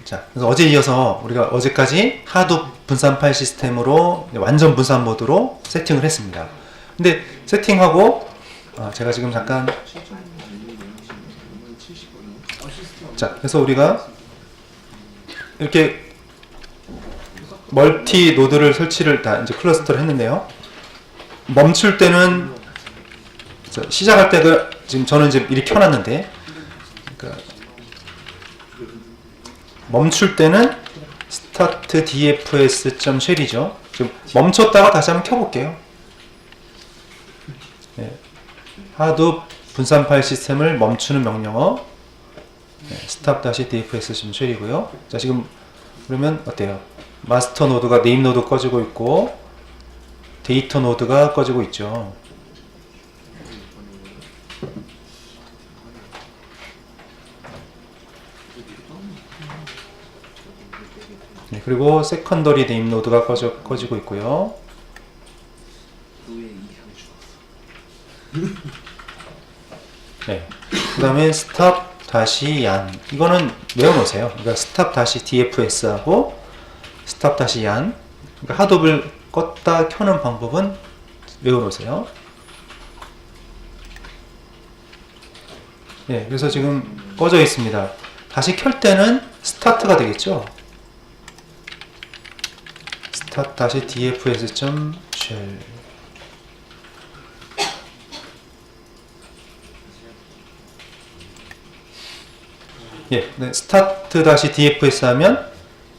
자, 그래서 어제 이어서 우리가 어제까지 하둡 분산 파일 시스템으로 완전 분산 모드로 세팅을 했습니다. 근데 세팅하고 제가 지금 잠깐 자, 그래서 우리가 이렇게 멀티 노드를 설치를 다 이제 클러스터를 했는데요. 멈출 때는 시작할 때가 지금 저는 이제 미리 켜놨는데, 그러니까 멈출 때는 start dfs.shell이죠. 지금 멈췄다가 다시 한번 켜볼게요. 네. 하둡 분산 파일 시스템을 멈추는 명령어 stop-dfs.shell이고요. 자, 지금 그러면 어때요? 마스터 노드가 네임 노드 꺼지고 있고 데이터 노드가 꺼지고 있죠. 네, 그리고 세컨더리 네임 노드가 꺼지고 있고요. 네. 그 다음에 stop-yan 이거는 외워놓으세요. 그러니까 stop-dfs하고 stop-yan 그러니까 하둡을 껐다 켜는 방법은 외워놓으세요. 네, 그래서 지금 꺼져 있습니다. 다시 켤 때는 스타트가 되겠죠. start-dfs.shell 예, 네, start-dfs 하면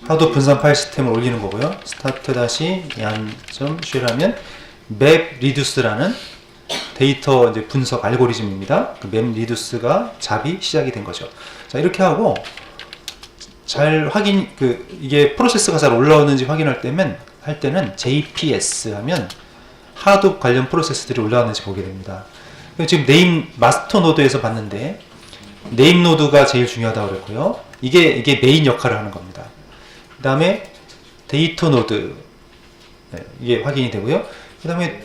하둡 분산 파일 시스템을 올리는 거고요. start-yan.shell 하면 mapReduce라는 데이터 이제 분석 알고리즘입니다. 그 mapReduce가 잡이 시작이 된 거죠. 자, 이렇게 하고 잘 이게 프로세스가 잘 올라오는지 확인할 때는 JPS 하면 하둡 관련 프로세스들이 올라왔는지 보게 됩니다. 지금 네임 마스터 노드에서 봤는데 네임 노드가 제일 중요하다고 그랬고요. 이게 메인 역할을 하는 겁니다. 그 다음에 데이터 노드 이게 확인이 되고요. 그 다음에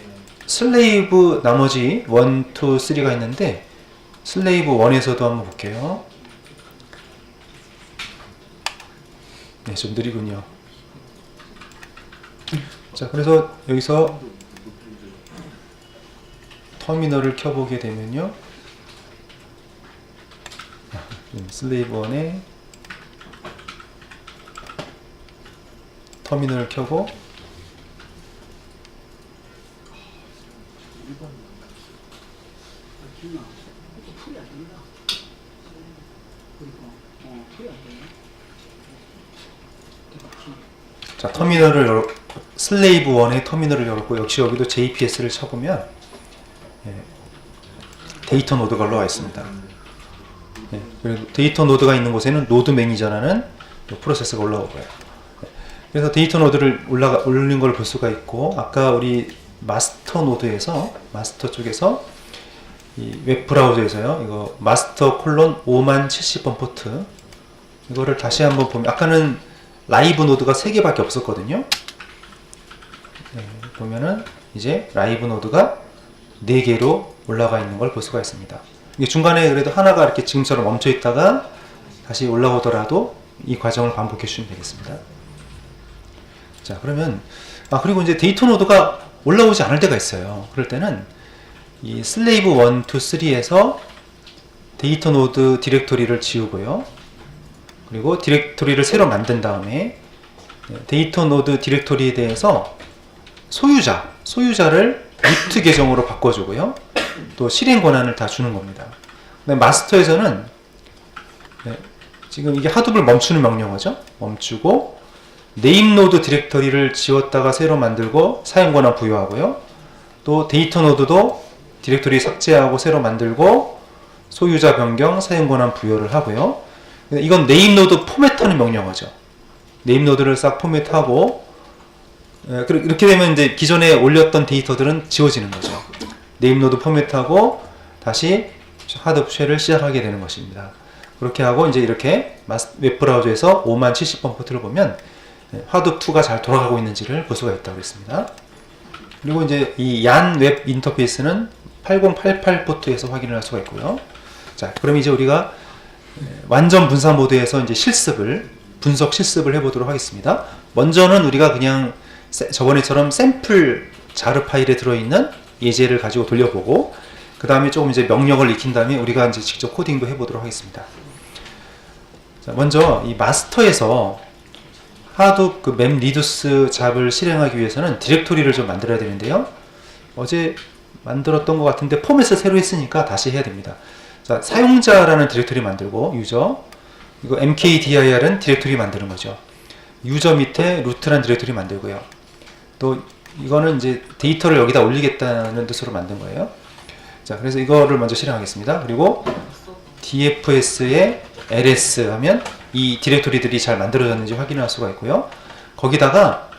슬레이브 나머지 1, 2, 3가 있는데 슬레이브 1에서도 한번 볼게요. 네, 좀 느리군요. 자, 그래서 여기서 터미널을 켜보게 되면요. 슬레이브 1에 터미널을 켜고 자, 슬레이브 1의 터미널을 열었고 역시 여기도 JPS를 쳐보면 데이터 노드가 올라와 있습니다. 그리고 데이터 노드가 있는 곳에는 노드 매니저라는 프로세스가 올라오고요. 그래서 데이터 노드를 올린 걸 볼 수가 있고 아까 우리 마스터 쪽에서 이 웹브라우저에서요. 이거 마스터 콜론 5070번 포트 이거를 다시 한번 보면 아까는 라이브 노드가 3개밖에 없었거든요. 보면은 이제 라이브 노드가 4개로 올라가 있는 걸 볼 수가 있습니다. 이게 중간에 그래도 하나가 이렇게 지금처럼 멈춰 있다가 다시 올라오더라도 이 과정을 반복해 주시면 되겠습니다. 자, 그러면 그리고 이제 데이터 노드가 올라오지 않을 때가 있어요. 그럴 때는 이 슬레이브 1, 2, 3에서 데이터 노드 디렉토리를 지우고요. 그리고 디렉토리를 새로 만든 다음에 데이터 노드 디렉토리에 대해서 소유자를 루트 계정으로 바꿔주고요. 또 실행 권한을 다 주는 겁니다. 마스터에서는 지금 이게 하둡을 멈추는 명령어죠. 멈추고 네임 노드 디렉토리를 지웠다가 새로 만들고 사용 권한 부여하고요. 또 데이터 노드도 디렉토리 삭제하고 새로 만들고 소유자 변경, 사용 권한 부여를 하고요. 이건 네임 노드 포맷하는 명령어죠. 네임 노드를 싹 포맷하고 이렇게 되면 이제 기존에 올렸던 데이터들은 지워지는 거죠. 네임 노드 포맷하고 다시 하둡 쉘을 시작하게 되는 것입니다. 그렇게 하고 이제 이렇게 웹브라우저에서 5070번 포트를 보면 하둡2가 잘 돌아가고 있는지를 볼 수가 있다고 했습니다. 그리고 이제 이 얀 웹 인터페이스는 8088 포트에서 확인을 할 수가 있고요. 자, 그럼 이제 우리가 완전 분산 모드에서 이제 실습을 분석 실습을 해보도록 하겠습니다. 먼저는 우리가 그냥 저번에처럼 샘플 자르 파일에 들어있는 예제를 가지고 돌려보고, 그 다음에 조금 이제 명령을 익힌 다음에 우리가 이제 직접 코딩도 해보도록 하겠습니다. 자, 먼저 이 마스터에서 하둡 그 맵 리두스 잡을 실행하기 위해서는 디렉토리를 좀 만들어야 되는데요. 어제 만들었던 것 같은데 포맷을 새로 했으니까 다시 해야 됩니다. 자, 사용자라는 디렉토리 만들고, 유저, 이거 mkdir은 디렉토리 만드는 거죠. 유저 밑에 루트라는 디렉토리 만들고요. 또 이거는 이제 데이터를 여기다 올리겠다는 뜻으로 만든 거예요. 자, 그래서 이거를 먼저 실행하겠습니다. 그리고 dfs에 ls 하면 이 디렉토리들이 잘 만들어졌는지 확인할 수가 있고요. 거기다가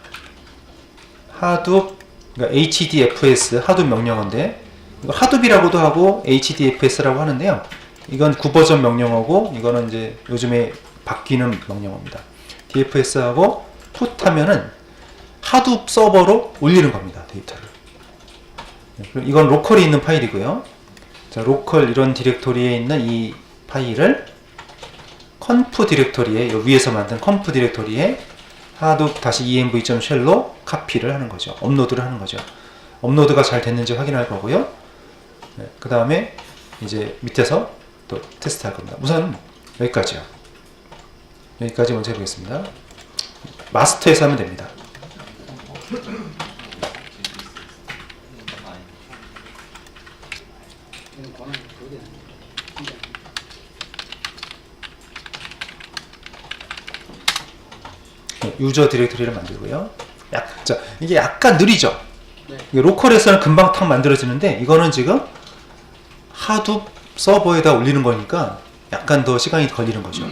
하둡, 그러니까 hdfs, 하둡 명령어인데, 이거 하둡이라고도 하고 hdfs라고 하는데요. 이건 9버전 명령어고, 이거는 이제 요즘에 바뀌는 명령어입니다. dfs하고 put 하면은 하둡 서버로 올리는 겁니다, 데이터를. 이건 로컬에 있는 파일이고요. 자, 로컬 이런 디렉토리에 있는 이 파일을 conf 디렉토리에, 여기 위에서 만든 conf 디렉토리에 hadoop-env.shell로 카피를 하는 거죠. 업로드를 하는 거죠. 업로드가 잘 됐는지 확인할 거고요. 네, 그 다음에 이제 밑에서 또 테스트 할 겁니다. 우선 여기까지요. 여기까지 먼저 해보겠습니다. 마스터에서 하면 됩니다. 유저 디렉토리를 만들고요. 자, 이게 약간 느리죠? 네. 로컬에서는 금방 탁 만들어지는데, 이거는 지금 하둡 서버에다 올리는 거니까 약간 더 시간이 걸리는 거죠.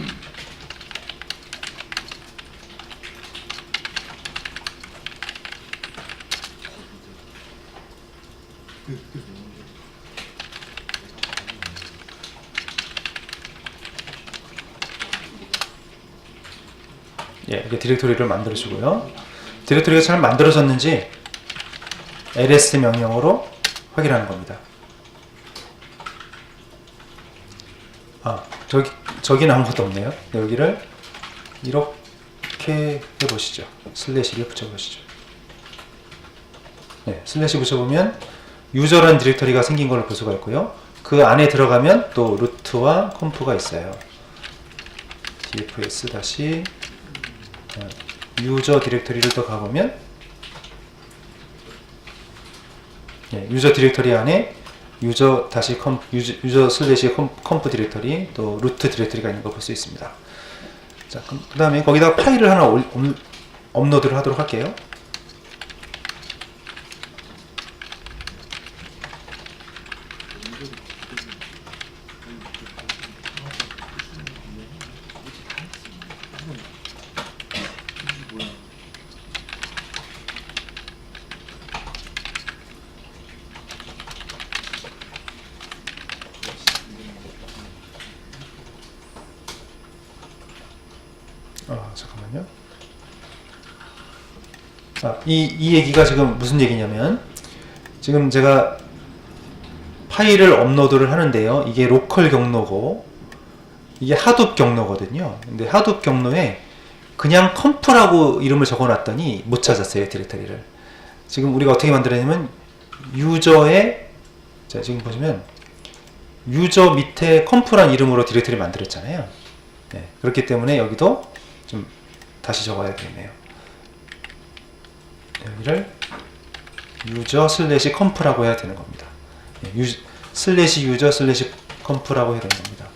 예, 이렇게 디렉토리를 만들어 주고요. 디렉토리가 잘 만들어졌는지 ls 명령어로 확인하는 겁니다. 아, 저기는 아무것도 없네요. 여기를 이렇게 해보시죠. 슬래시를 붙여보시죠. 네, 슬래시 붙여보면 유저라는 디렉토리가 생긴 걸 볼 수가 있고요. 그 안에 들어가면 또 루트와 컴프가 있어요. dfs 다시 유저 디렉토리를 또 가보면, 예, 유저 디렉토리 안에 유저 슬래시 컴프 디렉토리, 또 루트 디렉토리가 있는 걸 볼 수 있습니다. 자, 그 다음에 거기다 파일을 하나 업로드를 하도록 할게요. 잠깐만요. 이 얘기가 지금 무슨 얘기냐면, 지금 제가 파일을 업로드를 하는데요. 이게 로컬 경로고, 이게 하둡 경로거든요. 근데 하둡 경로에 그냥 컴프라고 이름을 적어놨더니 못 찾았어요, 디렉토리를. 지금 우리가 어떻게 만들었냐면, 유저의, 자, 지금 보시면, 유저 밑에 컴프란 이름으로 디렉토리 만들었잖아요. 네, 그렇기 때문에 여기도 좀 다시 적어야 되겠네요. 여기를 유저 슬래시 컴프라고 해야 되는 겁니다. 슬래시 유저 슬래시 컴프라고 해야 되는 겁니다.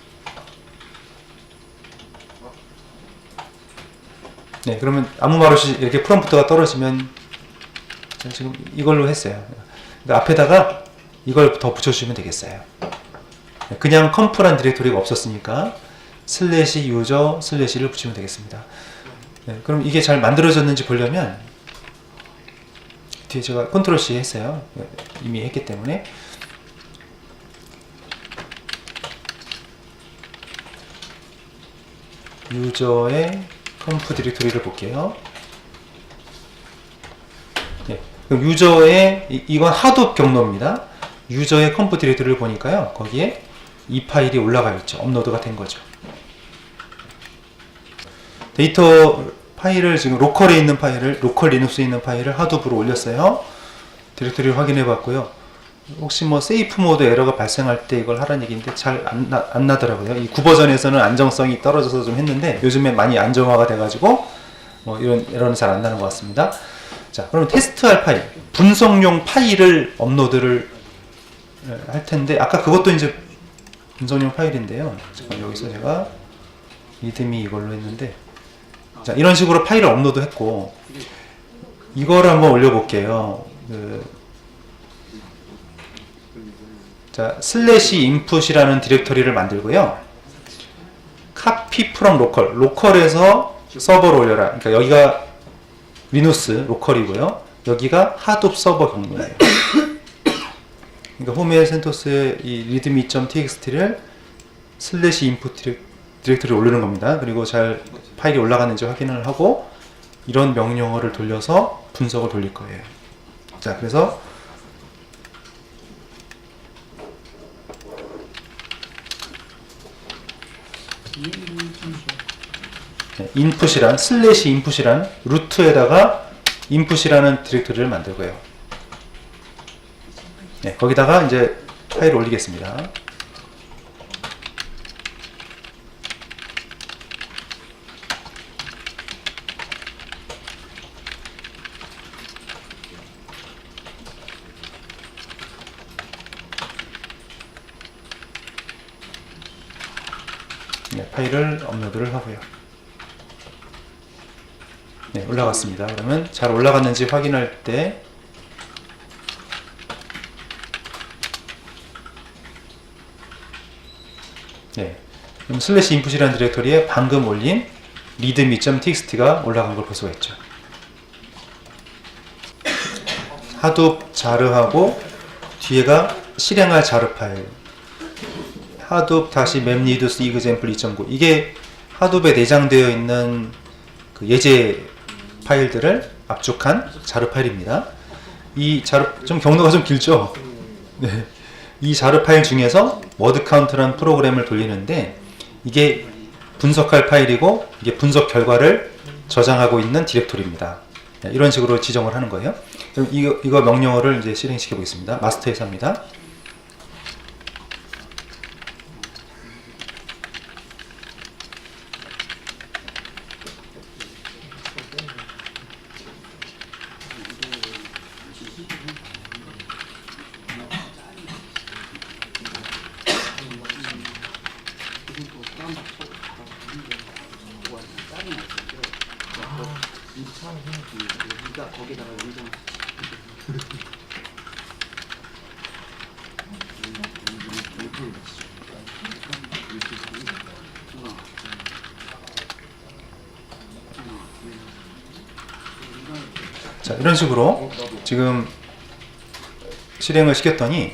네, 그러면 아무 말 없이 이렇게 프롬프트가 떨어지면, 지금 이걸로 했어요. 그러니까 앞에다가 이걸 더 붙여주시면 되겠어요. 그냥 컴프란 디렉토리가 없었으니까 슬래시 유저 슬래시를 붙이면 되겠습니다. 네, 그럼 이게 잘 만들어졌는지 보려면, 뒤에 제가 컨트롤 C 했어요. 이미 했기 때문에. 유저의 컴프 디렉토리를 볼게요. 네, 그럼 유저의, 이건 하둡 경로입니다. 유저의 컴프 디렉토리를 보니까요, 거기에 이 파일이 올라가 있죠. 업로드가 된 거죠. 데이터 파일을 지금 로컬에 있는 파일을 로컬 리눅스에 있는 파일을 하둡으로 올렸어요. 디렉토리를 확인해 봤고요. 혹시 뭐 세이프 모드 에러가 발생할 때 이걸 하라는 얘기인데 잘 안 나더라고요. 이 9버전에서는 안정성이 떨어져서 좀 했는데 요즘에 많이 안정화가 돼가지고 뭐 이런 에러는 잘 안 나는 것 같습니다. 자, 그럼 테스트할 파일, 분석용 파일을 업로드를 할 텐데 아까 그것도 이제 분석용 파일인데요. 잠깐 여기서 제가 리드미 이걸로 했는데 자, 이런 식으로 파일을 업로드했고 이거를 한번 올려볼게요. 자, 슬래시 인풋이라는 디렉터리를 만들고요. copy from local, 로컬에서 서버로 올려라. 그러니까 여기가 리눅스 로컬이고요. 여기가 하둡 서버 경로예요. 그러니까 홈의 센토스의 이 readme.txt를 슬래시 인풋 디렉터리에 올리는 겁니다. 그리고 잘 파일이 올라가는지 확인을 하고 이런 명령어를 돌려서 분석을 돌릴 거예요. 자, 그래서 인풋이란 슬래시 인풋이란 루트에다가 인풋이라는 디렉토리를 만들고요. 네, 거기다가 이제 파일을 올리겠습니다. 네, 파일을 업로드를 하고요. 네, 올라갔습니다. 그러면 잘 올라갔는지 확인할 때 네, 그럼 슬래시 인풋이라는 디렉터리에 방금 올린 readme.txt가 올라간 걸 볼 수가 있죠. 하둡 자르하고 뒤에가 실행할 자르 파일 하둡 다시 mapreduce example 2.9 이게 하둡에 내장되어 있는 그 예제 파일들을 압축한 자르 파일입니다. 이 자르 좀 경로가 좀 길죠. 네. 이 자르 파일 중에서 워드 카운트라는 프로그램을 돌리는데 이게 분석할 파일이고 이게 분석 결과를 저장하고 있는 디렉토리입니다. 네, 이런 식으로 지정을 하는 거예요. 그럼 이거 명령어를 이제 실행시켜 보겠습니다. 마스터에서 합니다. 자, 이런 식으로 지금 실행을 시켰더니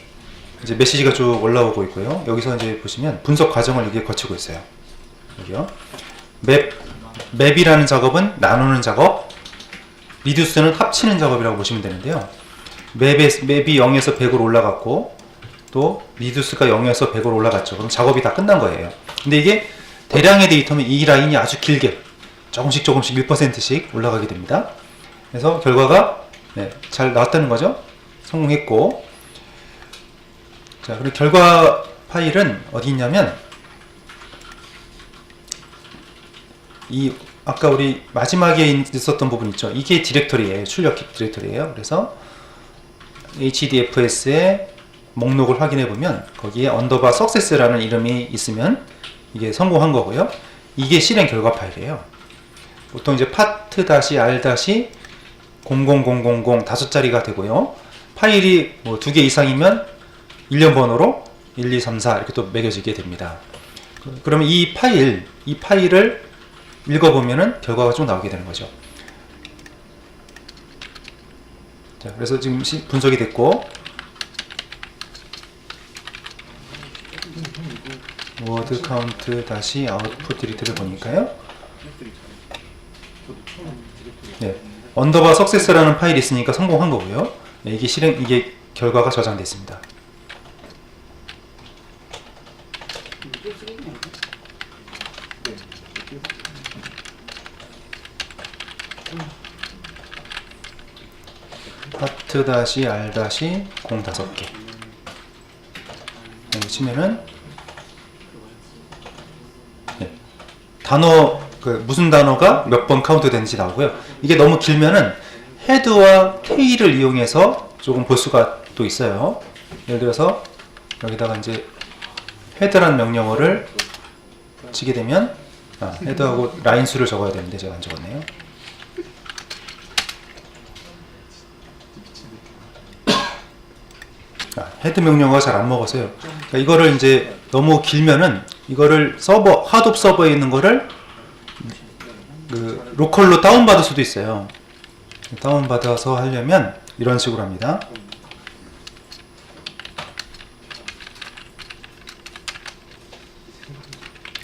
이제 메시지가 쭉 올라오고 있고요. 여기서 이제 보시면 분석 과정을 이게 거치고 있어요. 여기요. 맵이라는 작업은 나누는 작업, 리듀스는 합치는 작업이라고 보시면 되는데요. 맵이 0에서 100으로 올라갔고 또 리듀스가 0에서 100으로 올라갔죠. 그럼 작업이 다 끝난 거예요. 근데 이게 대량의 데이터면 이 라인이 아주 길게 조금씩 1%씩 올라가게 됩니다. 그래서 결과가 네, 잘 나왔다는 거죠. 성공했고 자, 그리고 결과 파일은 어디 있냐면 이 아까 우리 마지막에 있었던 부분 있죠. 이게 디렉터리예요. 출력 디렉터리예요. 그래서 HDFS의 목록을 확인해 보면 거기에 언더바 석세스라는 이름이 있으면 이게 성공한 거고요. 이게 실행 결과 파일이에요. 보통 이제 파트 R 00000 다섯 자리가 되고요. 파일이 뭐 2개 이상이면 일련 번호로 1, 2, 3, 4 이렇게 또 매겨지게 됩니다. 그러면 이 파일을 읽어보면은 결과가 좀 나오게 되는 거죠. 자, 그래서 지금 분석이 됐고, 워드 카운트 다시 아웃풋 디렉트를 보니까요. 네, 언더바 석세스라는 파일이 있으니까 성공한 거고요. 네, 이게 결과가 저장됐습니다. 파트 다시 R 다시 공 5개. 여기 치면은 네. 단어 무슨 단어가 몇 번 카운트 되는지 나오고요. 이게 너무 길면은 헤드와 테일을 이용해서 조금 볼 수가 또 있어요. 예를 들어서 여기다가 이제 헤드란 명령어를 치게 되면 헤드하고 라인 수를 적어야 되는데 제가 안 적었네요. 헤드 명령어가 잘 안 먹어서요. 그러니까 이거를 이제 너무 길면은 이거를 서버 하둡 서버에 있는 거를 그 로컬로 다운받을 수도 있어요. 다운받아서 하려면 이런 식으로 합니다.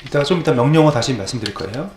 이따가 좀 이따 명령어 다시 말씀드릴 거예요.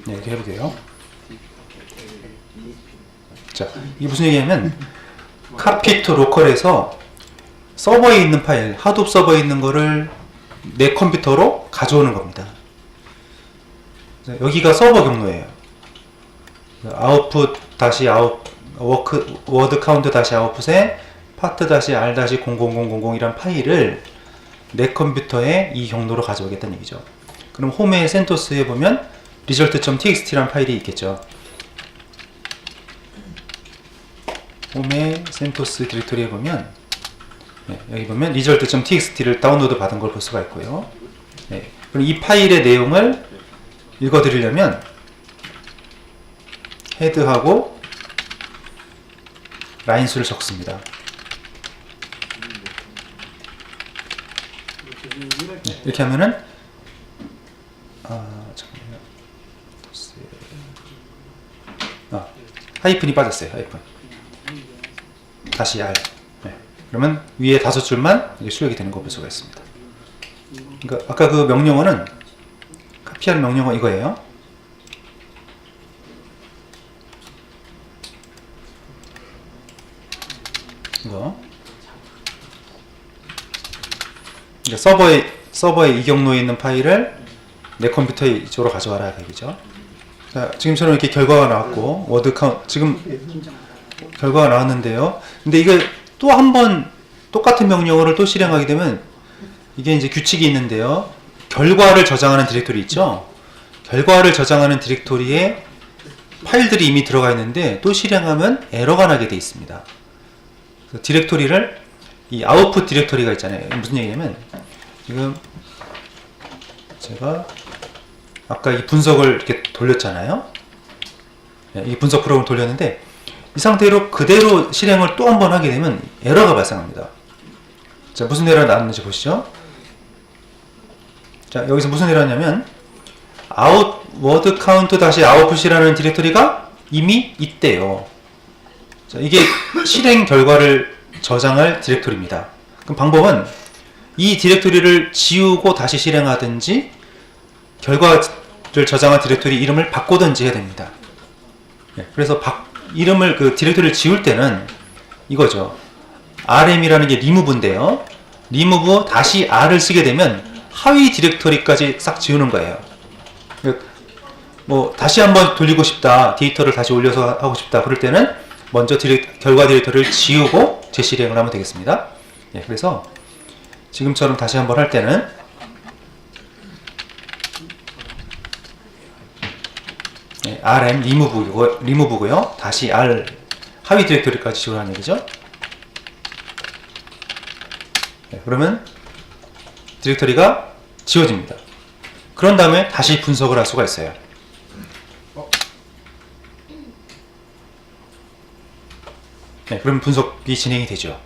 네, 이렇게 해볼게요. 자, 이게 무슨 얘기냐면 카피 투 로컬에서 서버에 있는 파일, 하둡 서버에 있는 거를 내 컴퓨터로 가져오는 겁니다. 여기가 서버 경로예요. 아웃풋 다시 워드 카운트 다시 아웃풋에 파트 다시 R 다시 00000이란 파일을 내 컴퓨터에 이 경로로 가져오겠다는 얘기죠. 그럼 홈의 센토스에 보면 result.txt라는 파일이 있겠죠. 홈의 센토스 디렉토리에 보면 여기 보면 result.txt를 다운로드 받은 걸 볼 수가 있고요. 그럼 이 파일의 내용을 읽어드리려면 헤드하고 라인 수를 적습니다. 이렇게 하면은 잠깐만요. 하이픈이 빠졌어요. 하이픈. 다시 R. 그러면 위에 5줄만 출력이 되는 거 볼 수가 있습니다. 그러니까 아까 그 명령어는 카피한 명령어 이거예요. 이거. 그러니까 서버에 이 경로에 있는 파일을 내 컴퓨터에 이쪽으로 가져와라 얘기죠. 자, 지금처럼 이렇게 결과가 나왔고 워드 카운트 지금 결과가 나왔는데요. 근데 이게 또 한 번 똑같은 명령어를 또 실행하게 되면 이게 이제 규칙이 있는데요. 결과를 저장하는 디렉토리 있죠. 결과를 저장하는 디렉토리에 파일들이 이미 들어가 있는데 또 실행하면 에러가 나게 돼 있습니다. 그래서 디렉토리를 이 아웃풋 디렉토리가 있잖아요. 무슨 얘기냐면 지금 제가 아까 이 분석을 이렇게 돌렸잖아요. 이 분석 프로그램을 돌렸는데 이 상태로 그대로 실행을 또 한 번 하게 되면 에러가 발생합니다. 자, 무슨 에러가 나왔는지 보시죠. 자, 여기서 무슨 에러가 냐면 word count 다시 output이라는 디렉토리가 이미 있대요. 자, 이게 실행 결과를 저장할 디렉토리입니다. 그럼 방법은 이 디렉토리를 지우고 다시 실행하든지 결과를 저장한 디렉토리 이름을 바꾸든지 해야 됩니다. 그래서 이름을 그 디렉토리를 지울 때는 이거죠. rm이라는 게 remove인데요. remove 다시 r을 쓰게 되면 하위 디렉토리까지 싹 지우는 거예요. 뭐 다시 한번 돌리고 싶다, 데이터를 다시 올려서 하고 싶다 그럴 때는 먼저 결과 디렉토리를 지우고 재실행을 하면 되겠습니다. 그래서 지금처럼 다시 한번 할 때는 rm remove고요. 다시 r 하위 디렉토리까지 지우라는 얘기죠. 그러면 디렉토리가 지워집니다. 그런 다음에 다시 분석을 할 수가 있어요. 그럼 분석이 진행이 되죠.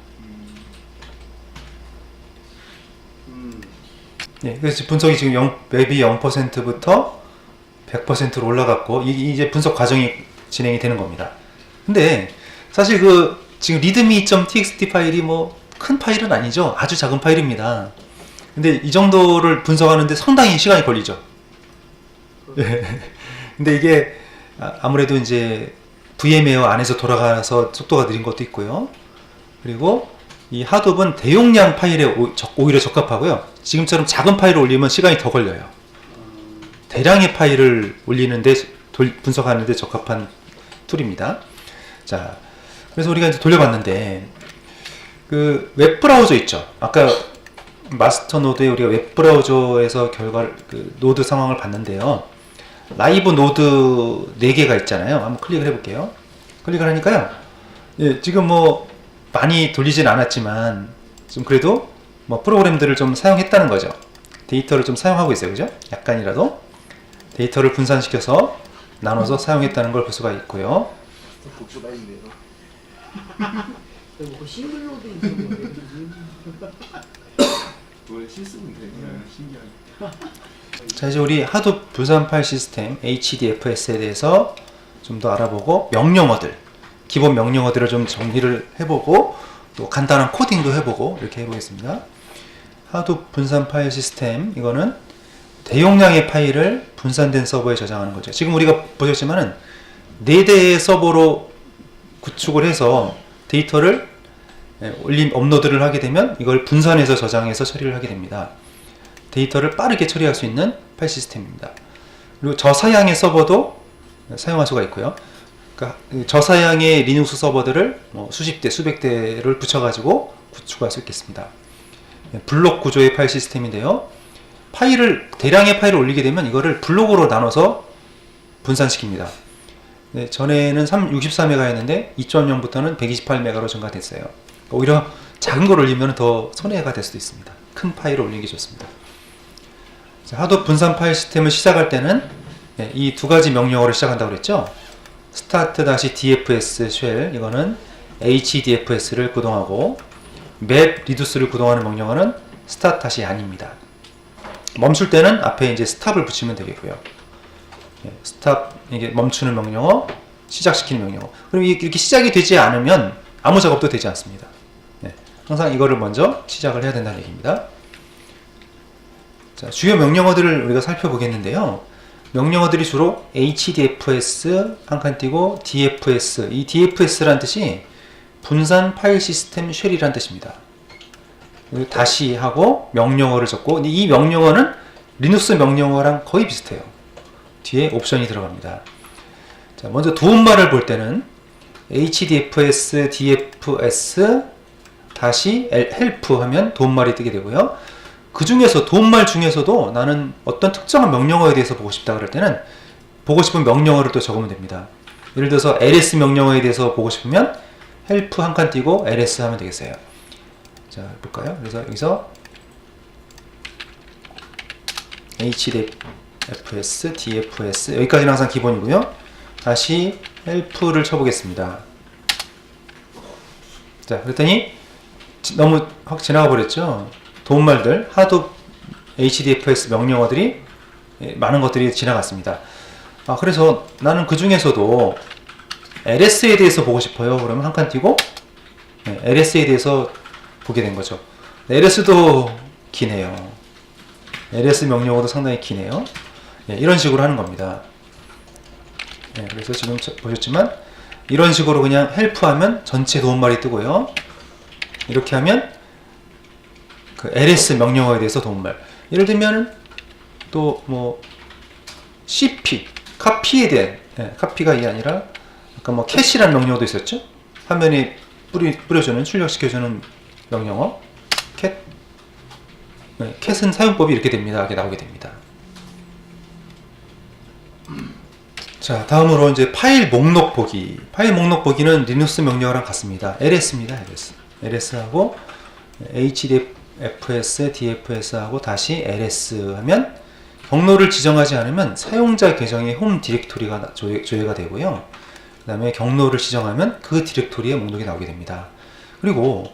그래서 분석이 지금 맵이 0%부터 100%로 올라갔고 이제 분석 과정이 진행이 되는 겁니다. 근데 사실 그 지금 readme.txt 파일이 뭐 큰 파일은 아니죠. 아주 작은 파일입니다. 근데 이 정도를 분석하는데 상당히 시간이 걸리죠. 근데 이게 아무래도 이제 VM웨어 안에서 돌아가서 속도가 느린 것도 있고요. 그리고 이 하둡은 대용량 파일에 오히려 적합하고요. 지금처럼 작은 파일을 올리면 시간이 더 걸려요. 대량의 파일을 올리는데 분석하는데 적합한 툴입니다. 자, 그래서 우리가 이제 돌려봤는데 그 웹브라우저 있죠. 아까 마스터 노드에 우리가 웹브라우저에서 결과를 그 노드 상황을 봤는데요. 라이브 노드 4개가 있잖아요. 한번 클릭을 해볼게요. 클릭을 하니까요. 예, 지금 뭐 많이 돌리진 않았지만 좀 그래도 뭐 프로그램들을 좀 사용했다는 거죠. 데이터를 좀 사용하고 있어요. 그죠? 약간이라도 데이터를 분산시켜서 나눠서 사용했다는 걸 볼 수가 있고요. 복수다인데요. 뭐 싱글로드 있는 거예요. 그걸 실수면 되면 신기하게. 자, 이제 우리 하둡 분산 파일 시스템 HDFS에 대해서 좀 더 알아보고 명령어들, 기본 명령어들을 좀 정리를 해보고 또 간단한 코딩도 해보고 이렇게 해보겠습니다. 하둡 분산 파일 시스템, 이거는 대용량의 파일을 분산된 서버에 저장하는 거죠. 지금 우리가 보셨지만은 4대의 서버로 구축을 해서 데이터를 업로드를 하게 되면 이걸 분산해서 저장해서 처리를 하게 됩니다. 데이터를 빠르게 처리할 수 있는 파일 시스템입니다. 그리고 저사양의 서버도 사용할 수가 있고요. 그러니까 저사양의 리눅스 서버들을 뭐 수십 대, 수백 대를 붙여가지고 구축할 수 있겠습니다. 블록 구조의 파일 시스템인데요. 대량의 파일을 올리게 되면 이거를 블록으로 나눠서 분산시킵니다. 네, 전에는 64메가였는데 2.0부터는 128메가로 증가됐어요. 오히려 작은 걸 올리면 더 손해가 될 수도 있습니다. 큰 파일을 올리는 게 좋습니다. 자, 하둡 분산 파일 시스템을 시작할 때는 이 두 가지 명령어를 시작한다고 그랬죠. start-dfs shell, 이거는 hdfs를 구동하고 map reduce를 구동하는 명령어는 start 아닙니다. 멈출 때는 앞에 이제 stop을 붙이면 되겠고요. stop, 이게 멈추는 명령어, 시작시키는 명령어. 그럼 이렇게 시작이 되지 않으면 아무 작업도 되지 않습니다. 항상 이거를 먼저 시작을 해야 된다는 얘기입니다. 자, 주요 명령어들을 우리가 살펴보겠는데요. 명령어들이 주로 HDFS 한 칸 띄고 DFS, 이 DFS라는 뜻이 분산 파일 시스템 쉘이라는 뜻입니다. 다시 하고 명령어를 적고, 이 명령어는 리눅스 명령어랑 거의 비슷해요. 뒤에 옵션이 들어갑니다. 자, 먼저 도움말을 볼 때는 HDFS, DFS 다시 help 하면 도움말이 뜨게 되고요. 그 중에서 도움말 중에서도 나는 어떤 특정한 명령어에 대해서 보고 싶다 그럴 때는 보고 싶은 명령어를 또 적으면 됩니다. 예를 들어서 ls 명령어에 대해서 보고 싶으면 help 한 칸 띄고 ls 하면 되겠어요. 자, 볼까요? 그래서 여기서 HDFS, DFS 여기까지는 항상 기본이고요. 다시 help를 쳐보겠습니다. 자, 그랬더니 너무 확 지나가 버렸죠. 도움말들, 하둡 HDFS 명령어들이 많은 것들이 지나갔습니다. 그래서 나는 그 중에서도 LS에 대해서 보고 싶어요. 그러면 한 칸 띄고 LS에 대해서 보게 된 거죠. LS도 기네요. LS 명령어도 상당히 기네요. 이런 식으로 하는 겁니다. 그래서 지금 보셨지만 이런 식으로 그냥 help 하면 전체 도움말이 뜨고요. 이렇게 하면 그 ls 명령어에 대해서 도움말. 예를 들면 또 뭐 cp, 카피에 대한, 카피가 이게 아니라 아까 뭐 캐시라는 명령어도 있었죠. 화면에 뿌려주는, 출력시켜주는 명령어 cat. cat은 사용법이 이렇게 됩니다. 이렇게 나오게 됩니다. 자, 다음으로 이제 파일 목록 보기. 파일 목록 보기는 리눅스 명령어랑 같습니다. ls입니다. ls하고 HDFS, DFS하고 다시 ls 하면 경로를 지정하지 않으면 사용자 계정의 홈 디렉토리가 조회가 되고요. 그 다음에 경로를 지정하면 그 디렉토리의 목록이 나오게 됩니다. 그리고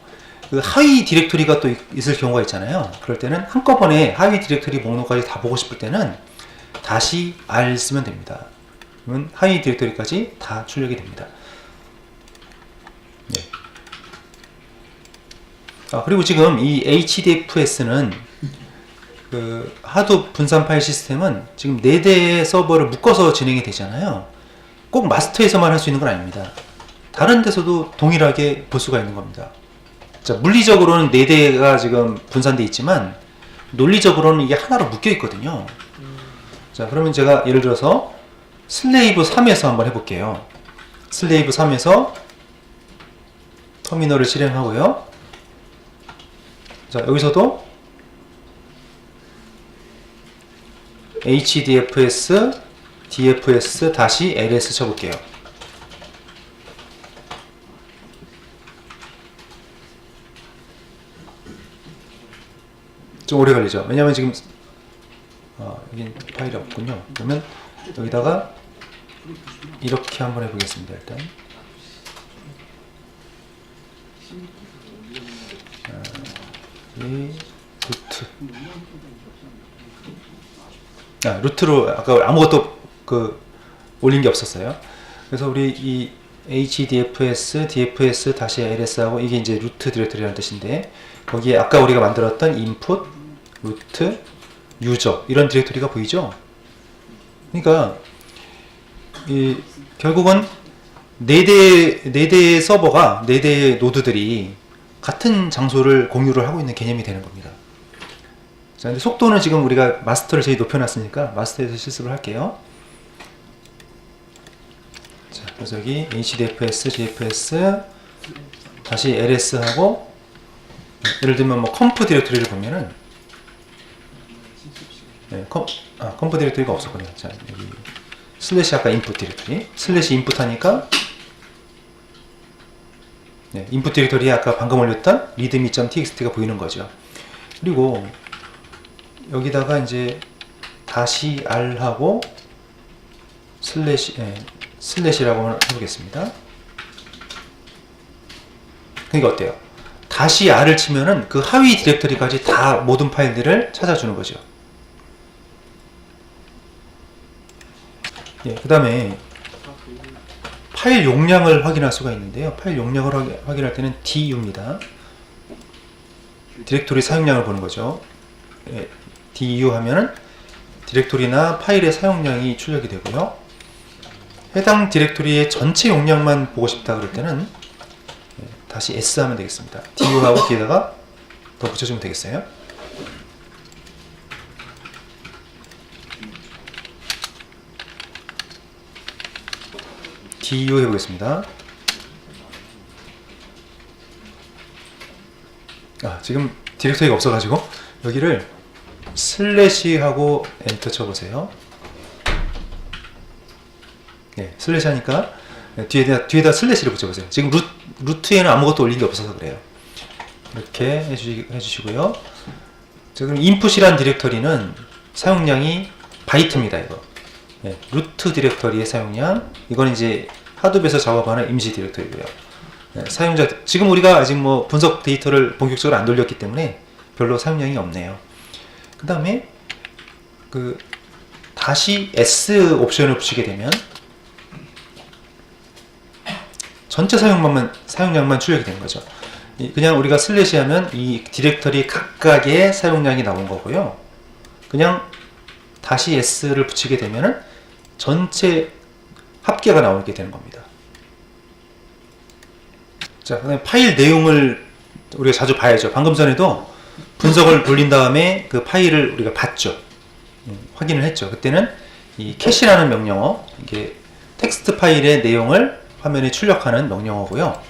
그 하위 디렉토리가 또 있을 경우가 있잖아요. 그럴 때는 한꺼번에 하위 디렉토리 목록까지 다 보고 싶을 때는 다시 R 쓰면 됩니다. 그러면 하위 디렉토리까지 다 출력이 됩니다. 네. 그리고 지금 이 HDFS는 그 하도 분산 파일 시스템은 지금 4대의 서버를 묶어서 진행이 되잖아요. 꼭 마스터에서만 할 수 있는 건 아닙니다. 다른 데서도 동일하게 볼 수가 있는 겁니다. 자, 물리적으로는 4대가 지금 분산되어 있지만 논리적으로는 이게 하나로 묶여 있거든요. 자, 그러면 제가 예를 들어서 슬레이브 3에서 한번 해볼게요. 슬레이브 3에서 터미널을 실행하고요. 자, 여기서도 HDFS DFS-ls 쳐볼게요. 좀 오래 걸리죠. 왜냐면 지금 여기 파일이 없군요. 그러면 여기다가 이렇게 한번 해보겠습니다. 일단 이 루트 루트로 아까 아무것도 올린 게 없었어요. 그래서 우리 이 HDFS, DFS-LS하고 이게 이제 루트 디렉터리라는 뜻인데 거기에 아까 우리가 만들었던 input, 루트, 유저 이런 디렉터리가 보이죠? 그러니까 결국은 4대의 서버가 4대의 노드들이 같은 장소를 공유를 하고 있는 개념이 되는 겁니다. 자, 근데 속도는 지금 우리가 마스터를 제일 높여놨으니까 마스터에서 실습을 할게요. 자, 그래서 여기 HDFS, GFS 다시 LS하고 예를 들면 뭐 컴프 디렉토리를 보면은 컴프 디렉토리가 없었군요. 자, 여기 슬래시 아까 인풋 디렉토리 슬래시 인풋 하니까 인풋 디렉토리에 아까 방금 올렸던 readme.txt가 보이는 거죠. 그리고 여기다가 이제 다시 R 하고 슬래시라고 해보겠습니다. 그러니까 어때요? 다시 R을 치면은 그 하위 디렉터리까지 다 모든 파일들을 찾아주는 거죠. 그 다음에 파일 용량을 확인할 수가 있는데요. 파일 용량을 확인할 때는 DU입니다. 디렉토리 사용량을 보는 거죠. DU 하면은 디렉토리나 파일의 사용량이 출력이 되고요. 해당 디렉토리의 전체 용량만 보고 싶다 그럴 때는 다시 S 하면 되겠습니다. DU하고 뒤에다가 더 붙여주면 되겠어요. DU 해보겠습니다. 지금 디렉토리가 없어가지고 여기를 슬래시 하고 엔터 쳐보세요. 슬래시 하니까 뒤에다 슬래시를 붙여보세요. 지금 루트에는 아무것도 올린 게 없어서 그래요. 이렇게 해주시고요. 자, 그럼 인풋이란 디렉터리는 사용량이 바이트입니다. 이거 루트 디렉터리의 사용량, 이건 이제 하드업에서 작업하는 임시 디렉터리고요. 사용자 지금 우리가 아직 뭐 분석 데이터를 본격적으로 안 돌렸기 때문에 별로 사용량이 없네요. 그 다음에 다시 S 옵션을 붙이게 되면 전체 사용량만 출력이 되는 거죠. 그냥 우리가 슬래시 하면 이 디렉터리 각각의 사용량이 나온 거고요. 그냥 다시 S를 붙이게 되면은 전체 합계가 나오게 되는 겁니다. 자, 그다음에 파일 내용을 우리가 자주 봐야죠. 방금 전에도 분석을 돌린 다음에 그 파일을 우리가 봤죠. 확인을 했죠. 그때는 이 캐시라는 명령어, 이게 텍스트 파일의 내용을 화면에 출력하는 명령어고요.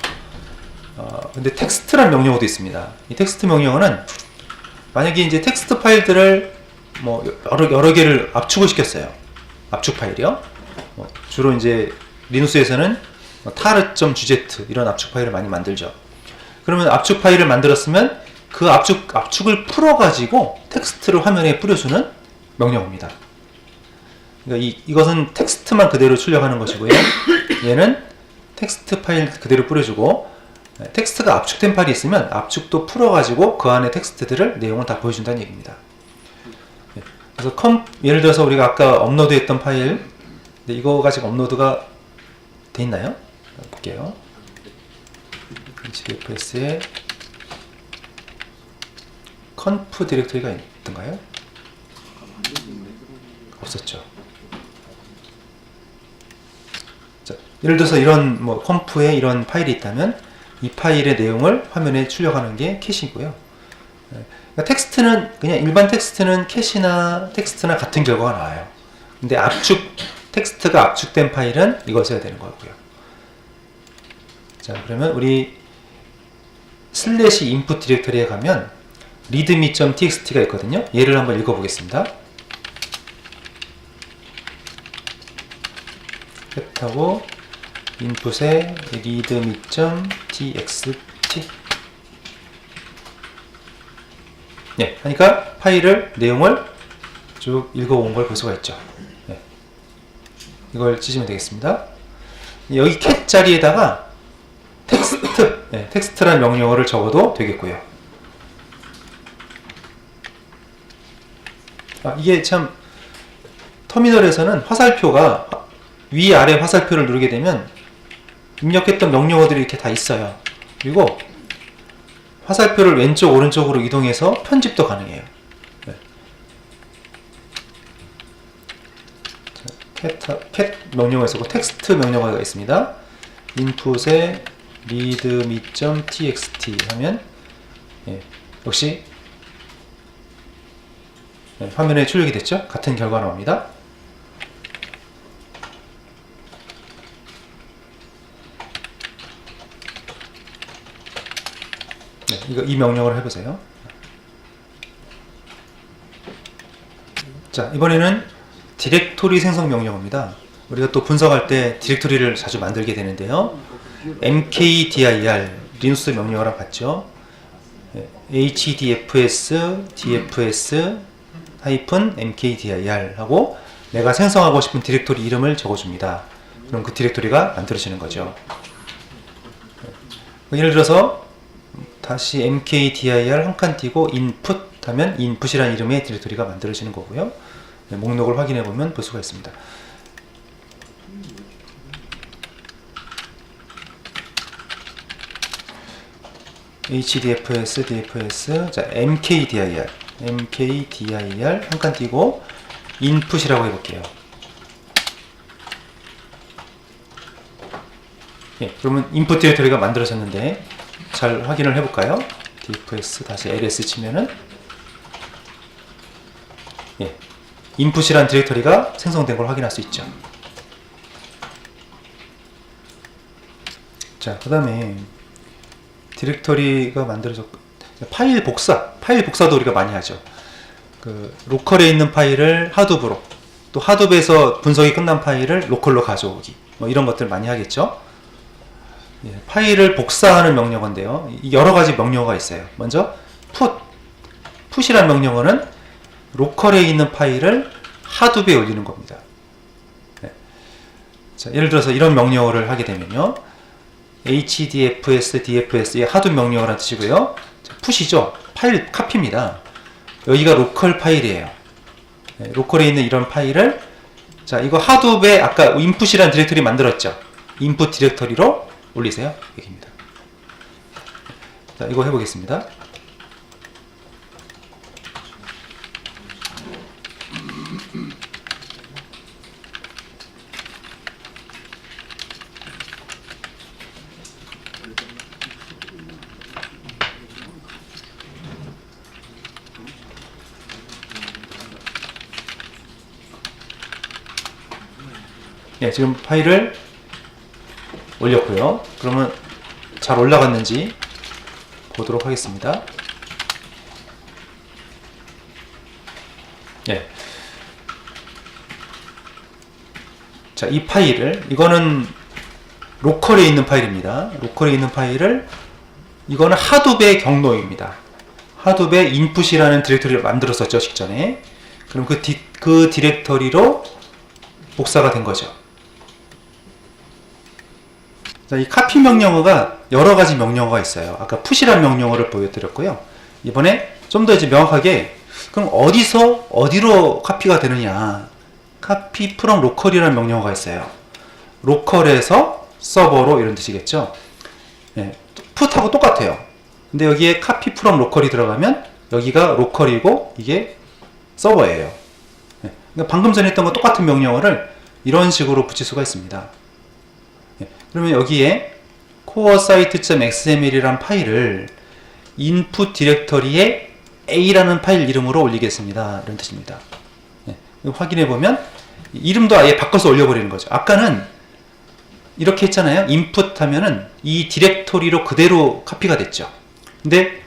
근데 텍스트란 명령어도 있습니다. 이 텍스트 명령어는 만약에 이제 텍스트 파일들을 뭐 여러 개를 압축을 시켰어요. 압축 파일이요. 주로 이제 리눅스에서는 tar.gz 이런 압축 파일을 많이 만들죠. 그러면 압축 파일을 만들었으면 그 압축을 풀어가지고 텍스트를 화면에 뿌려주는 명령어입니다. 그러니까 이것은 텍스트만 그대로 출력하는 것이고요. 얘는 텍스트 파일 그대로 뿌려주고 텍스트가 압축된 파일이 있으면 압축도 풀어가지고 그 안에 텍스트들을 내용을 다 보여준다는 얘기입니다. 그래서 예를 들어서 우리가 아까 업로드했던 파일, 근데 이거가 지금 업로드가 돼 있나요? 볼게요. HDFS에 conf 디렉토리가 있던가요? 없었죠. 자, 예를 들어서 이런 conf에 이런 파일이 있다면 이 파일의 내용을 화면에 출력하는 게 캐시고요. 그러니까 텍스트는 그냥 일반 텍스트는 캐시나 텍스트나 같은 결과가 나와요. 근데 텍스트가 압축된 파일은 이걸 써야 되는 거고요. 자, 그러면 우리 슬래시 인풋 디렉터리에 가면 readme.txt가 있거든요. 얘를 한번 읽어보겠습니다. 하고 인풋에 readme.txt 네, 하니까 파일을 내용을 쭉 읽어온 걸 볼 수가 있죠. 네. 이걸 치시면 되겠습니다. 여기 cat 자리에다가 텍스트, 네, 텍스트란 명령어를 적어도 되겠고요. 이게 참 터미널에서는 화살표가 위아래 화살표를 누르게 되면 입력했던 명령어들이 이렇게 다 있어요. 그리고 화살표를 왼쪽 오른쪽으로 이동해서 편집도 가능해요. 네. cat 명령어에 쓰고 텍스트 명령어가 있습니다. input에 readme.txt 하면 역시 화면에 출력이 됐죠? 같은 결과 나옵니다. 이 명령을 해보세요. 자, 이번에는 디렉토리 생성 명령어입니다. 우리가 또 분석할 때 디렉토리를 자주 만들게 되는데요. mkdir 리눅스 명령어랑 같죠. hdfs dfs -mkdir 하고 내가 생성하고 싶은 디렉토리 이름을 적어줍니다. 그럼 그 디렉토리가 만들어지는 거죠. 예를 들어서 다시 mkdir 한 칸 띄고 input 하면 input이라는 이름의 디렉토리가 만들어지는 거고요. 목록을 확인해 보면 볼 수가 있습니다. hdfs, dfs, 자, mkdir 한 칸 띄고 input이라고 해볼게요. 그러면 input 디렉토리가 만들어졌는데 잘 확인을 해볼까요? dfs 다시 ls 치면은 input이란 디렉토리가 생성된 걸 확인할 수 있죠. 자, 그 다음에 디렉토리가 만들어졌고 파일 복사도 우리가 많이 하죠. 그 로컬에 있는 파일을 하둡으로, 또 하둡에서 분석이 끝난 파일을 로컬로 가져오기, 이런 것들 많이 하겠죠. 파일을 복사하는 명령어인데요. 여러 가지 명령어가 있어요. 먼저 put이라는 명령어는 로컬에 있는 파일을 하둡에 올리는 겁니다. 자, 예를 들어서 이런 명령어를 하게 되면요. hdfs, dfs, 하둡 명령어라는 뜻이고요. put이죠. 파일 카피입니다. 여기가 로컬 파일이에요. 로컬에 있는 이런 파일을, 자, 이거 하둡에 아까 input이라는 디렉토리 만들었죠. input 디렉토리로 올리세요. 여기입니다. 자, 이거 해보겠습니다. 지금 파일을 올렸고요. 그러면 잘 올라갔는지 보도록 하겠습니다. 자, 이 파일을, 이거는 로컬에 있는 파일입니다. 로컬에 있는 파일을, 이거는 하둡의 경로입니다. 하둡의 input이라는 디렉토리를 만들었었죠, 직전에. 그럼 그 디렉토리로 복사가 된 거죠. 자, 이 카피 명령어가 여러 가지 명령어가 있어요. 아까 put이라는 명령어를 보여드렸고요. 이번에 좀 더 이제 명확하게 그럼 어디서 어디로 카피가 되느냐? copy from local이라는 명령어가 있어요. 로컬에서 서버로 이런 뜻이겠죠. 네, put하고 똑같아요. 근데 여기에 copy from local이 들어가면 여기가 로컬이고 이게 서버예요. 네, 그러니까 방금 전에 했던 거 똑같은 명령어를 이런 식으로 붙일 수가 있습니다. 네, 그러면 여기에 coresite.xml이라는 파일을 input 디렉터리에 a라는 파일 이름으로 올리겠습니다. 이런 뜻입니다. 네, 확인해 보면 이름도 아예 바꿔서 올려버리는 거죠. 아까는 이렇게 했잖아요. input 하면은 이 디렉토리로 그대로 카피가 됐죠. 근데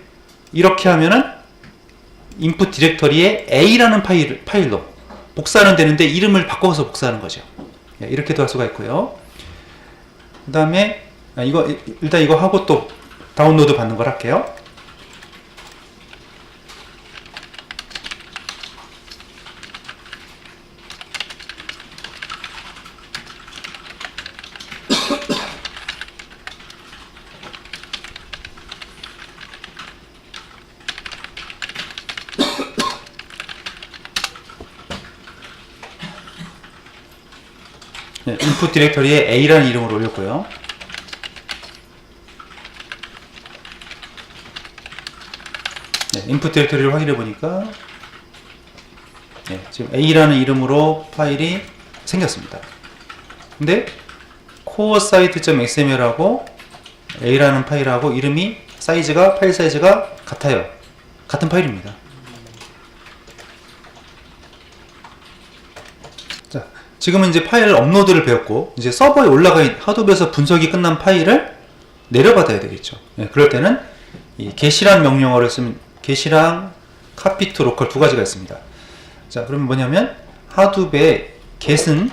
이렇게 하면은 input 디렉터리에 a라는 파일로 복사는 되는데 이름을 바꿔서 복사하는 거죠. 네, 이렇게도 할 수가 있고요. 그 다음에 일단 이거 하고 또 다운로드 받는 걸 할게요. 네, input 디렉터리에 a라는 이름으로 올렸고요. 네, input 디렉터리를 확인해 보니까 네, 지금 a라는 이름으로 파일이 생겼습니다. 근데 coresite.xml하고 a라는 파일하고 이름이 파일 사이즈가 같아요. 같은 파일입니다. 자, 지금은 이제 파일 업로드를 배웠고 이제 서버에 올라가 있는 하드업에서 분석이 끝난 파일을 내려받아야 되겠죠. 네, 그럴 때는 이 get이라는 명령어를 쓰면 get이랑 copy to local 두 가지가 있습니다. 자, 그러면 뭐냐면 하드업의 get은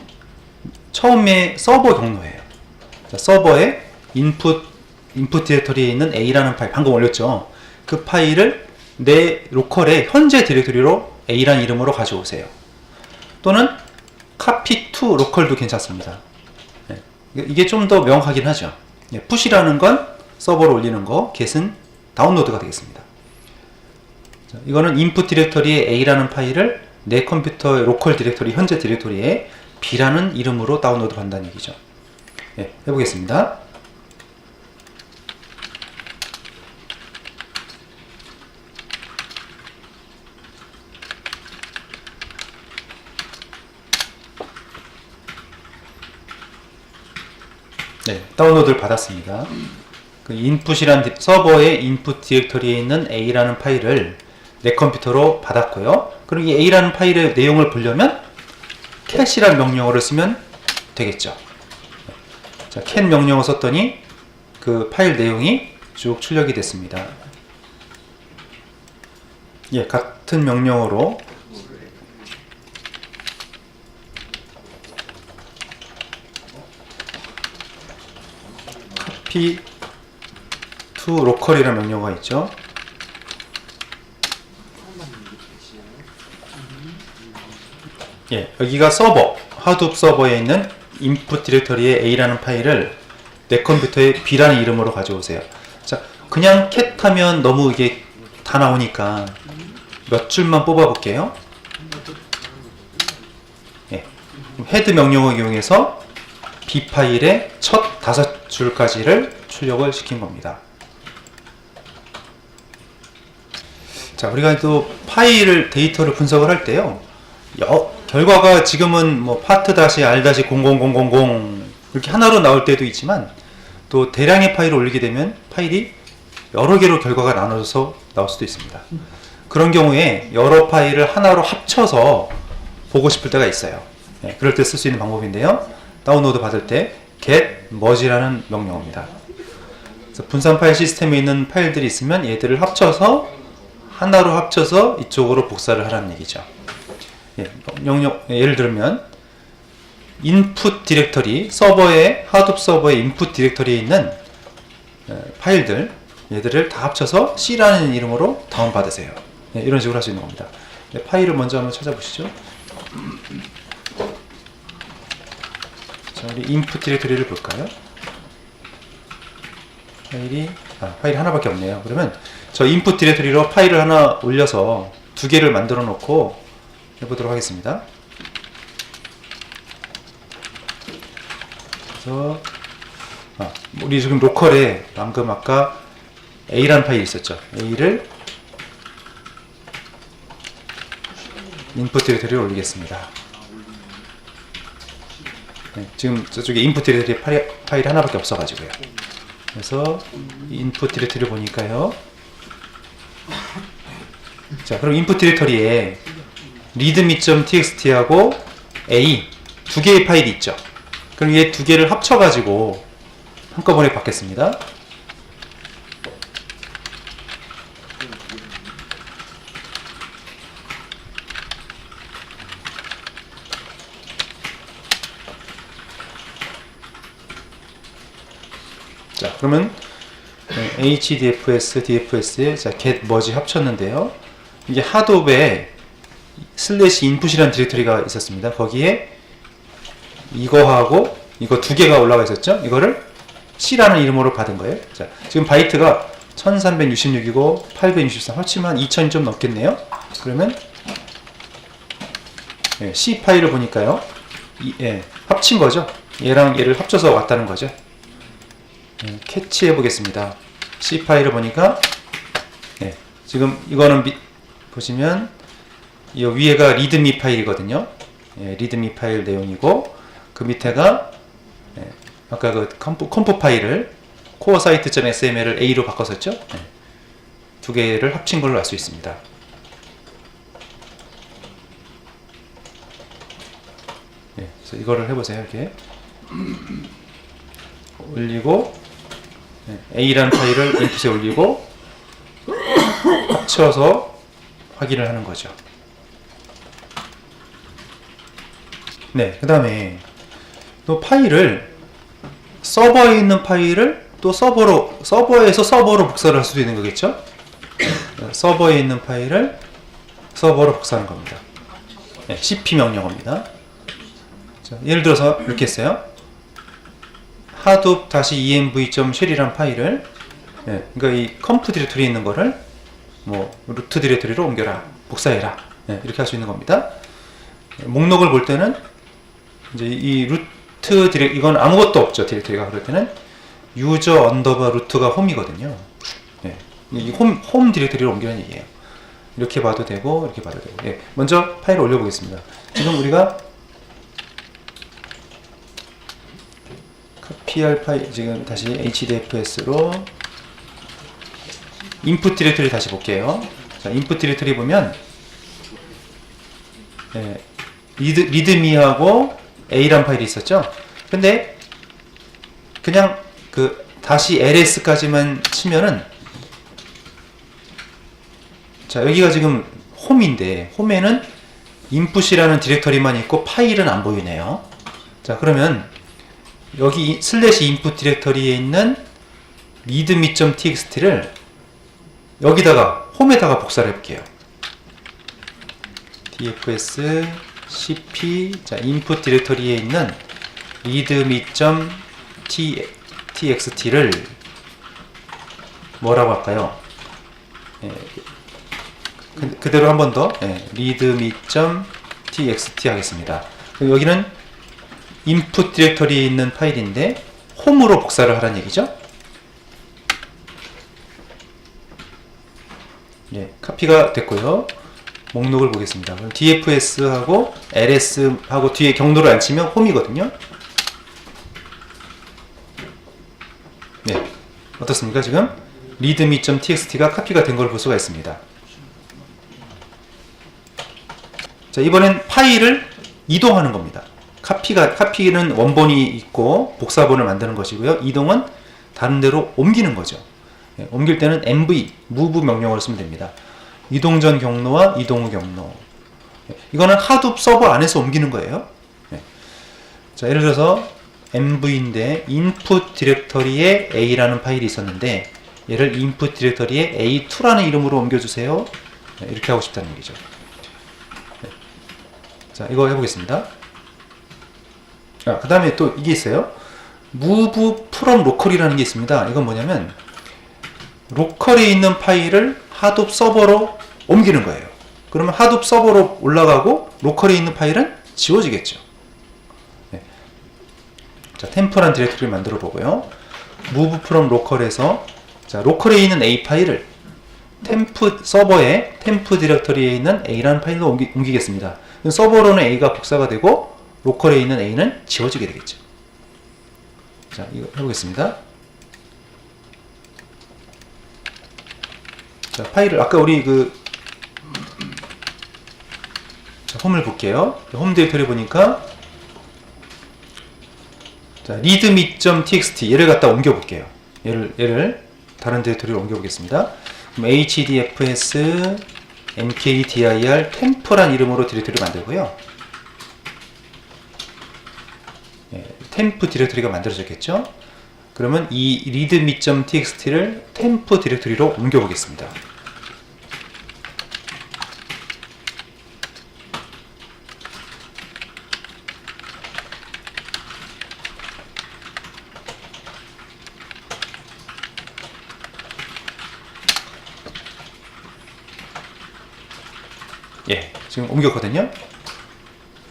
처음에 서버 경로예요. 자, 서버에 input 디렉터리에 있는 a라는 파일 방금 올렸죠. 그 파일을 내 로컬의 현재 디렉터리로 a라는 이름으로 가져오세요. 또는 copy to local도 괜찮습니다. 네, 이게 좀 더 명확하긴 하죠. 네, push이라는 건 서버로 올리는 거, get은 다운로드가 되겠습니다. 자, 이거는 input 디렉터리에 a라는 파일을 내 컴퓨터의 로컬 디렉터리, 현재 디렉터리에 b라는 이름으로 다운로드 한다는 얘기죠. 네, 해보겠습니다. 네, 다운로드를 받았습니다. 그 input이란 서버의 input 디렉터리에 있는 a라는 파일을 내 컴퓨터로 받았고요. 그리고 이 a라는 파일의 내용을 보려면 cat이라는 명령어를 쓰면 되겠죠. 자, cat 명령어 썼더니 그 파일 내용이 쭉 출력이 됐습니다. 예, 같은 명령어로 copy to local이라는 명령어가 있죠. 예, 여기가 서버, 하드업 서버에 있는 input 디렉터리에 a라는 파일을 내 컴퓨터에 b라는 이름으로 가져오세요. 자, 그냥 cat 하면 너무 이게 다 나오니까 몇 줄만 뽑아 볼게요. 예, 헤드 명령어 이용해서 b 파일의 첫 5줄까지를 출력을 시킨 겁니다. 자, 우리가 또 데이터를 분석을 할 때요, 결과가 지금은 뭐 part-r-0000 이렇게 하나로 나올 때도 있지만 또 대량의 파일을 올리게 되면 파일이 여러 개로 결과가 나눠져서 나올 수도 있습니다. 그런 경우에 여러 파일을 하나로 합쳐서 보고 싶을 때가 있어요. 네, 그럴 때 쓸 수 있는 방법인데요. 다운로드 받을 때 get merge라는 명령어입니다. 그래서 분산 파일 시스템에 있는 파일들이 있으면 얘들을 하나로 합쳐서 이쪽으로 복사를 하라는 얘기죠. 예, 예를 들면 input 디렉터리, 하드업 서버의 input 디렉터리에 있는 파일들, 얘들을 다 합쳐서 C라는 이름으로 다운받으세요. 예, 이런 식으로 할 수 있는 겁니다. 네, 파일을 먼저 한번 찾아보시죠. 자, 우리 input 디렉터리를 볼까요? 파일이 하나밖에 없네요. 그러면 저 input 디렉터리로 파일을 하나 올려서 두 개를 만들어 놓고 해보도록 하겠습니다. 그래서 우리 지금 로컬에 방금 아까 A라는 파일이 있었죠. A를 인풋 디렉터리에 올리겠습니다. 네, 지금 저쪽에 인풋 디렉터리 파일이 하나밖에 없어가지고요. 그래서 인풋 디렉터리 보니까요. 자, 그럼 인풋 디렉터리에 readme.txt하고 A 두 개의 파일이 있죠. 그럼 얘 두 개를 합쳐가지고 한꺼번에 받겠습니다. 자, 그러면 hdfs, dfs에 get merge 합쳤는데요. 이게 하둡에 슬래시 인풋이라는 디렉터리가 있었습니다. 거기에 이거하고 이거 두 개가 올라가 있었죠. 이거를 C라는 이름으로 받은 거예요. 자, 지금 바이트가 1366이고 863 합치면 2000이 좀 넘겠네요. 그러면 C 파일을 보니까요. 합친 거죠. 얘랑 얘를 합쳐서 왔다는 거죠. 캐치해 보겠습니다. C 파일을 보니까 지금 이거는 보시면 이 위에가 리드미 파일이거든요. 리드미 파일 내용이고 그 밑에가 아까 그 컴프 파일을 코어 사이트.sml을 A로 바꿨었죠. 두 개를 합친 걸로 알 수 있습니다. 그래서 이거를 해보세요. 이렇게 올리고 A라는 파일을 인풋에 올리고 합쳐서 확인을 하는 거죠. 네, 그 다음에 또 파일을 서버에 있는 파일을 또 서버에서 서버로 복사를 할 수도 있는 거겠죠. 서버에 있는 파일을 서버로 복사하는 겁니다. cp 명령어입니다. 자, 예를 들어서 이렇게 했어요. hadoop-env.shell이라는 파일을 그러니까 이 컴프 디렉토리에 있는 거를 뭐 루트 디렉토리로 옮겨라, 복사해라, 이렇게 할 수 있는 겁니다. 목록을 볼 때는 이제 이 루트 이건 아무것도 없죠. 디렉토리가 그럴 때는 유저 언더바 루트가 홈이거든요. 이 홈 디렉토리로 옮기는 얘기예요. 이렇게 봐도 되고 이렇게 봐도 되고. 먼저 파일을 올려보겠습니다. 지금 우리가 카피할 파일 지금 다시 hdfs로 인풋 디렉토리 다시 볼게요. 자, 인풋 디렉토리 보면 리드미하고 A란 파일이 있었죠. 근데 그냥 그 다시 ls까지만 치면은 자, 여기가 지금 홈인데 홈에는 인풋이라는 디렉터리만 있고 파일은 안 보이네요. 자, 그러면 여기 슬래시 인풋 디렉터리에 있는 readme.txt를 여기다가 홈에다가 복사를 해볼게요. dfs cp 자, 인풋 디렉터리에 있는 readme.txt를 뭐라고 할까요? 그대로 한 번 더 readme.txt 하겠습니다. 여기는 인풋 디렉터리에 있는 파일인데 홈으로 복사를 하라는 얘기죠. 카피가 됐고요. 목록을 보겠습니다. 그럼 dfs하고 ls하고 뒤에 경로를 안 치면 홈이거든요. 어떻습니까? 지금 readme.txt가 카피가 된 걸 볼 수가 있습니다. 자, 이번엔 파일을 이동하는 겁니다. 카피는 원본이 있고 복사본을 만드는 것이고요. 이동은 다른 데로 옮기는 거죠. 옮길 때는 mv, move 명령어를 쓰면 됩니다. 이동 전 경로와 이동 후 경로. 이거는 하둡 서버 안에서 옮기는 거예요. 자, 예를 들어서 mv인데 input 디렉터리에 a라는 파일이 있었는데 얘를 input 디렉터리에 a2라는 이름으로 옮겨주세요. 이렇게 하고 싶다는 얘기죠. 자, 이거 해보겠습니다. 그 다음에 또 이게 있어요. move from local이라는 게 있습니다. 이건 뭐냐면 로컬에 있는 파일을 하둡 서버로 옮기는 거예요. 그러면 하둡 서버로 올라가고 로컬에 있는 파일은 지워지겠죠. 네. 자, 템프란 디렉토리를 만들어 보고요. move from local에서 자, 로컬에 있는 A 파일을 템프 서버에 템프 디렉토리에 있는 A라는 파일로 옮기겠습니다. 서버로는 A가 복사가 되고 로컬에 있는 A는 지워지게 되겠죠. 자, 이거 해보겠습니다. 자, 파일을 아까 우리 자, 홈을 볼게요. 홈 디렉토리 보니까 자, readme.txt 얘를 갖다 옮겨 볼게요. 얘를 다른 디렉토리로 옮겨 보겠습니다. 그럼 hdfs mkdir 템프란 이름으로 디렉토리를 만들고요. 템프 디렉토리가 만들어졌겠죠? 그러면 이 readme.txt를 템프 디렉토리로 옮겨 보겠습니다. 예, 지금 옮겼거든요.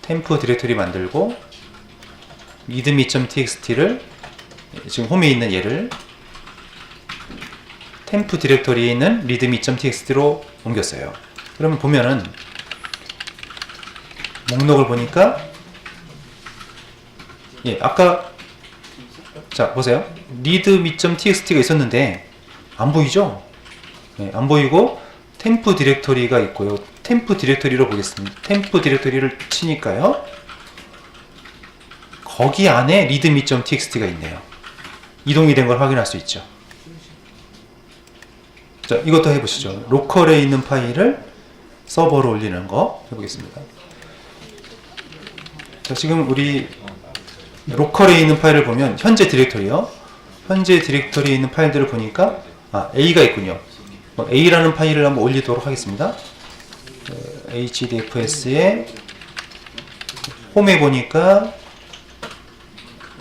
템프 디렉토리 만들고 readme.txt를 지금 홈에 있는 얘를 템프 디렉토리에 있는 readme.txt로 옮겼어요. 그러면 보면은 목록을 보니까 예, 아까 자 보세요. readme.txt가 있었는데 안 보이죠? 예, 안 보이고 템프 디렉토리가 있고요. 템프 디렉토리로 보겠습니다. 템프 디렉토리를 치니까요. 거기 안에 readme.txt가 있네요. 이동이 된 걸 확인할 수 있죠. 자, 이것도 해보시죠. 로컬에 있는 파일을 서버로 올리는 거 해보겠습니다. 자, 지금 우리 로컬에 있는 파일을 보면 현재 디렉토리요. 현재 디렉토리에 있는 파일들을 보니까 A가 있군요. A라는 파일을 한번 올리도록 하겠습니다. hdfs에 홈에 보니까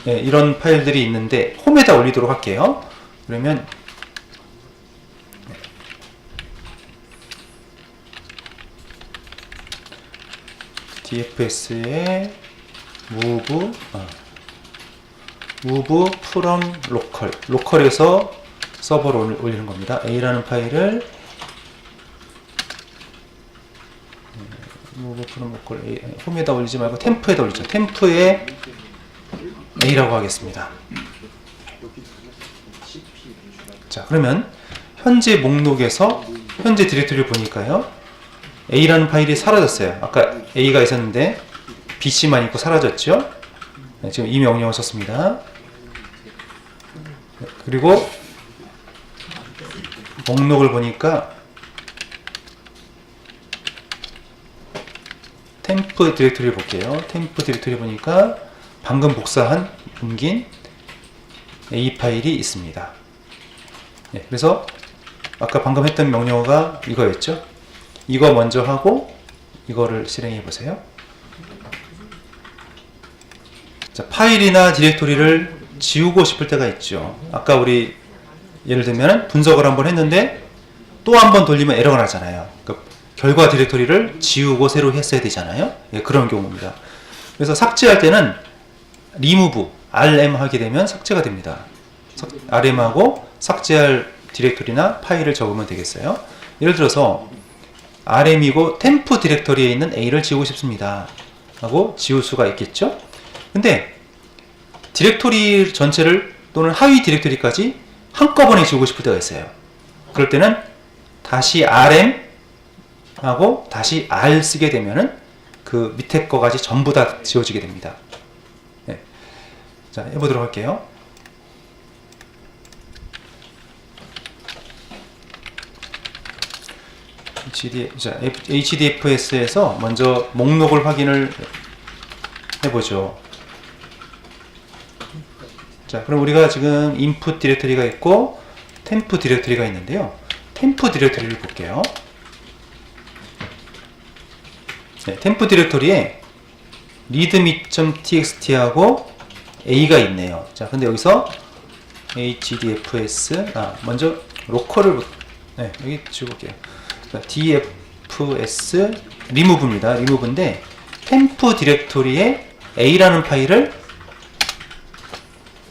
네, 이런 파일들이 있는데 홈에다 올리도록 할게요. 그러면 dfs에 move from local 로컬에서 서버로 올리는 겁니다. A라는 파일을 move from local 홈에다 올리지 말고 템프에다 올리죠. 템프에 A라고 하겠습니다. 자, 그러면 현재 목록에서 현재 디렉토리를 보니까요. A라는 파일이 사라졌어요. 아까 A가 있었는데 BC만 있고 사라졌죠. 네, 지금 이 명령을 썼습니다. 네, 그리고 목록을 보니까 템프 디렉토리를 볼게요. 템프 디렉토리 보니까 방금 복사한 옮긴 A 파일이 있습니다. 네, 그래서 아까 방금 했던 명령어가 이거였죠. 이거 먼저 하고 이거를 실행해 보세요. 자, 파일이나 디렉토리를 지우고 싶을 때가 있죠. 아까 우리 예를 들면 분석을 한번 했는데 또 한번 돌리면 에러가 나잖아요. 그러니까 결과 디렉토리를 지우고 새로 했어야 되잖아요. 예, 그런 경우입니다. 그래서 삭제할 때는 remove, rm 하게 되면 삭제가 됩니다. rm하고 삭제할 디렉토리나 파일을 적으면 되겠어요. 예를 들어서 rm이고 템프 디렉토리에 있는 A를 지우고 싶습니다 하고 지울 수가 있겠죠. 근데 디렉토리 전체를 또는 하위 디렉토리까지 한꺼번에 지우고 싶을 때가 있어요. 그럴 때는 다시 rm 하고 다시 r 쓰게 되면은 그 밑에 거까지 전부 다 지워지게 됩니다. 네. 자, 해보도록 할게요. hdfs에서 먼저 목록을 확인을 해보죠. 자, 그럼 우리가 지금 input 디렉토리가 있고 temp 디렉토리가 있는데요. temp 디렉토리를 볼게요. 네, temp 디렉토리에 readme.txt하고 A가 있네요. 자, 근데 여기서 hdfs 먼저 로컬을 네, 여기 지워볼게요. df fs remove입니다. remove인데 템프 디렉토리에 a라는 파일을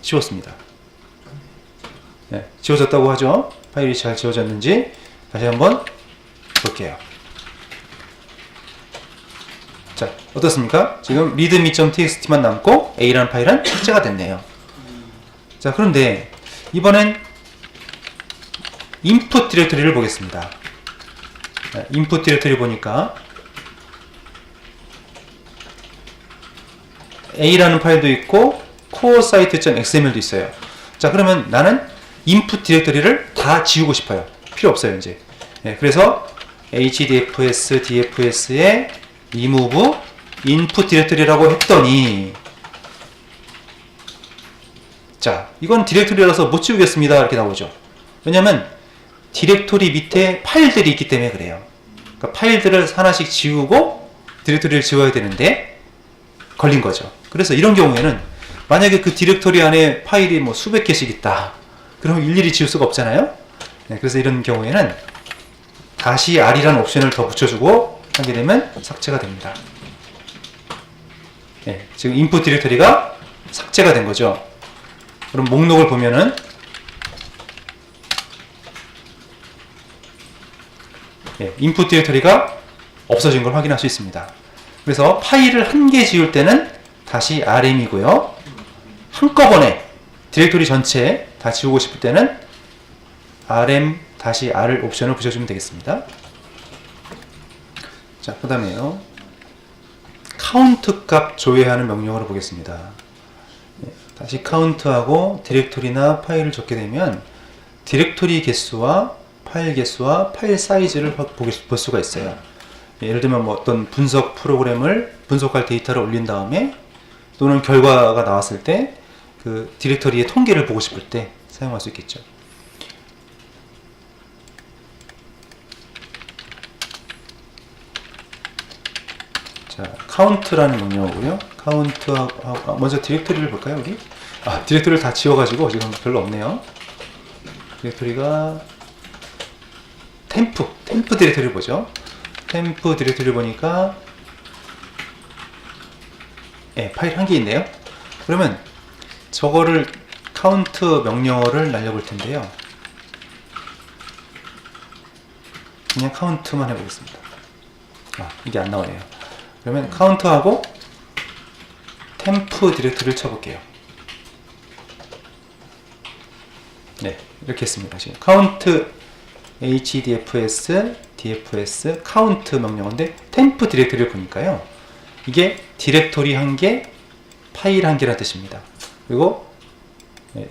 지웠습니다. 네, 지워졌다고 하죠. 파일이 잘 지워졌는지 다시 한번 볼게요. 자, 어떻습니까? 지금 readme.txt만 남고 a라는 파일은 삭제가 됐네요. 자, 그런데 이번엔 input 디렉토리를 보겠습니다. 네, input 디렉토리 보니까 a라는 파일도 있고 coresite.xml도 있어요. 자, 그러면 나는 input 디렉토리를 다 지우고 싶어요. 필요 없어요, 이제. 네, 그래서 hdfs dfs에 remove input 디렉토리라고 했더니, 자, 이건 디렉토리라서 못 지우겠습니다 이렇게 나오죠. 왜냐면 디렉토리 밑에 파일들이 있기 때문에 그래요. 그러니까 파일들을 하나씩 지우고 디렉토리를 지워야 되는데 걸린 거죠. 그래서 이런 경우에는 만약에 그 디렉토리 안에 파일이 뭐 수백 개씩 있다, 그러면 일일이 지울 수가 없잖아요. 네, 그래서 이런 경우에는 다시 r이라는 옵션을 더 붙여주고 하게 되면 삭제가 됩니다. 네, 지금 input 디렉토리가 삭제가 된 거죠. 그럼 목록을 보면은 input 디렉토리가 없어진 걸 확인할 수 있습니다. 그래서 파일을 한 개 지울 때는 다시 rm이고요. 한꺼번에 디렉토리 전체 다 지우고 싶을 때는 rm 다시 r 옵션을 붙여주면 되겠습니다. 자, 그 다음에요. 카운트 값 조회하는 명령어를 보겠습니다. 다시 카운트하고 디렉토리나 파일을 적게 되면 디렉토리 개수와 파일 개수와 파일 사이즈를 볼 수가 있어요. 예를 들면 뭐 어떤 분석 프로그램을 분석할 데이터를 올린 다음에 또는 결과가 나왔을 때 그 디렉토리의 통계를 보고 싶을 때 사용할 수 있겠죠. 자, 카운트라는 명령어고요. 카운트하고 먼저 디렉토리를 볼까요, 우리? 아, 디렉토리를 다 지워가지고 지금 별로 없네요. 디렉토리가 템프 디렉토리를 보죠. 템프 디렉토리를 보니까 파일 한 개 있네요. 그러면 저거를 카운트 명령어를 날려볼 텐데요. 그냥 카운트만 해보겠습니다. 아, 이게 안 나오네요. 그러면 카운트하고 템프 디렉토리를 쳐볼게요. 네, 이렇게 했습니다. 지금 카운트 hdfs dfs 카운트 명령어인데 템프 디렉토리를 보니까요, 이게 디렉토리 한 개, 파일 한 개라는 뜻입니다. 그리고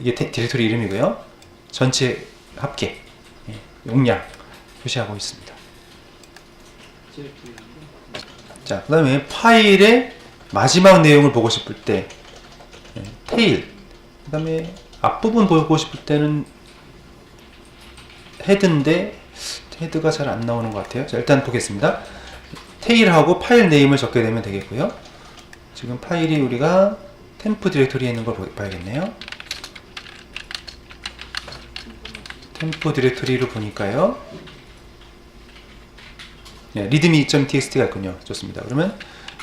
이게 디렉토리 이름이고요, 전체 합계 용량 표시하고 있습니다. 자, 그 다음에 파일의 마지막 내용을 보고 싶을 때 테일, 그 다음에 앞부분 보고 싶을 때는 헤드인데 헤드가 잘 안 나오는 것 같아요. 자, 일단 보겠습니다. 테일하고 파일 네임을 적게 되면 되겠고요. 지금 파일이 우리가 템프 디렉토리에 있는 걸 봐야겠네요. 템프 디렉토리를 보니까요, readme.txt가 있군요. 좋습니다. 그러면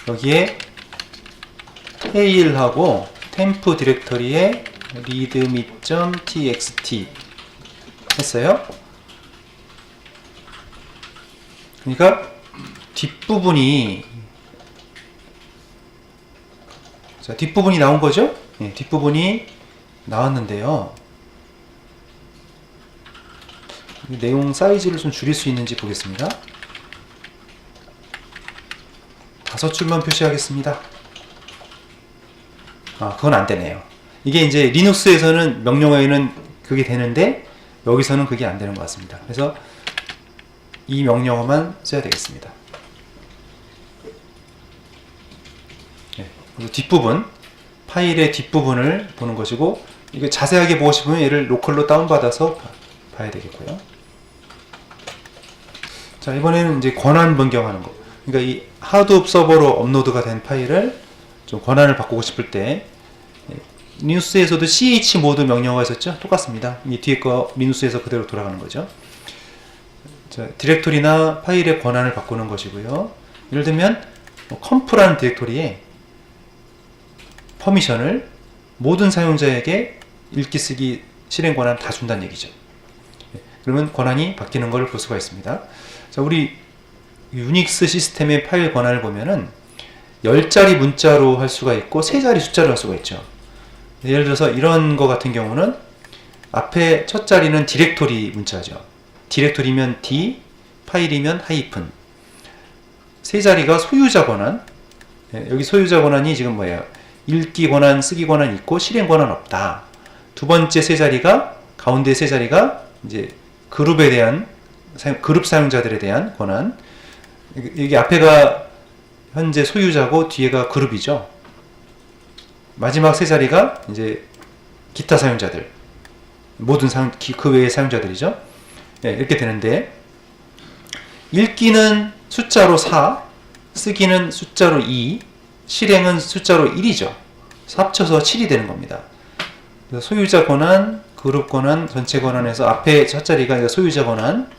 여기에 테일하고 템프 디렉토리에 readme.txt 했어요. 그러니까 뒷부분이, 자, 뒷부분이 나온 거죠? 네, 뒷부분이 나왔는데요. 내용 사이즈를 좀 줄일 수 있는지 보겠습니다. 5줄만 표시하겠습니다. 아, 그건 안 되네요. 이게 이제 리눅스에서는 명령어에는 그게 되는데 여기서는 그게 안 되는 것 같습니다. 그래서 이 명령어만 써야 되겠습니다. 네, 그래서 뒷부분, 파일의 뒷부분을 보는 것이고, 이거 자세하게 보고 싶으면 얘를 로컬로 다운받아서 봐야 되겠고요. 자, 이번에는 이제 권한 변경하는 거. 그러니까 이 하드옵 서버로 업로드가 된 파일을 좀 권한을 바꾸고 싶을 때, 리눅스에서도 chmod 명령어가 있었죠? 똑같습니다. 이 뒤에 거 리눅스에서 그대로 돌아가는 거죠. 자, 자, 디렉토리나 파일의 권한을 바꾸는 것이고요. 예를 들면 컴프라는 디렉토리에 퍼미션을 모든 사용자에게 읽기, 쓰기, 실행 권한 다 준다는 얘기죠. 그러면 권한이 바뀌는 걸 볼 수가 있습니다. 자, 우리 유닉스 시스템의 파일 권한을 보면은 10자리 문자로 할 수가 있고 3자리 숫자로 할 수가 있죠. 예를 들어서 이런 거 같은 경우는 앞에 첫 자리는 디렉토리 문자죠. 디렉토리면 D, 파일이면 하이픈. 3자리가 소유자 권한. 여기 소유자 권한이 지금 뭐예요? 읽기 권한, 쓰기 권한 있고 실행 권한 없다. 두 번째 3자리가 가운데 3자리가 이제 그룹에 대한 그룹 사용자들에 대한 권한. 여기 앞에가 현재 소유자고 뒤에가 그룹이죠. 마지막 3자리가 이제 기타 사용자들, 모든 그 외의 사용자들이죠. 네, 이렇게 되는데 읽기는 숫자로 4, 쓰기는 숫자로 2, 실행은 숫자로 1이죠. 합쳐서 7이 되는 겁니다. 그래서 소유자 권한, 그룹 권한, 전체 권한에서 앞에 첫 자리가 소유자 권한,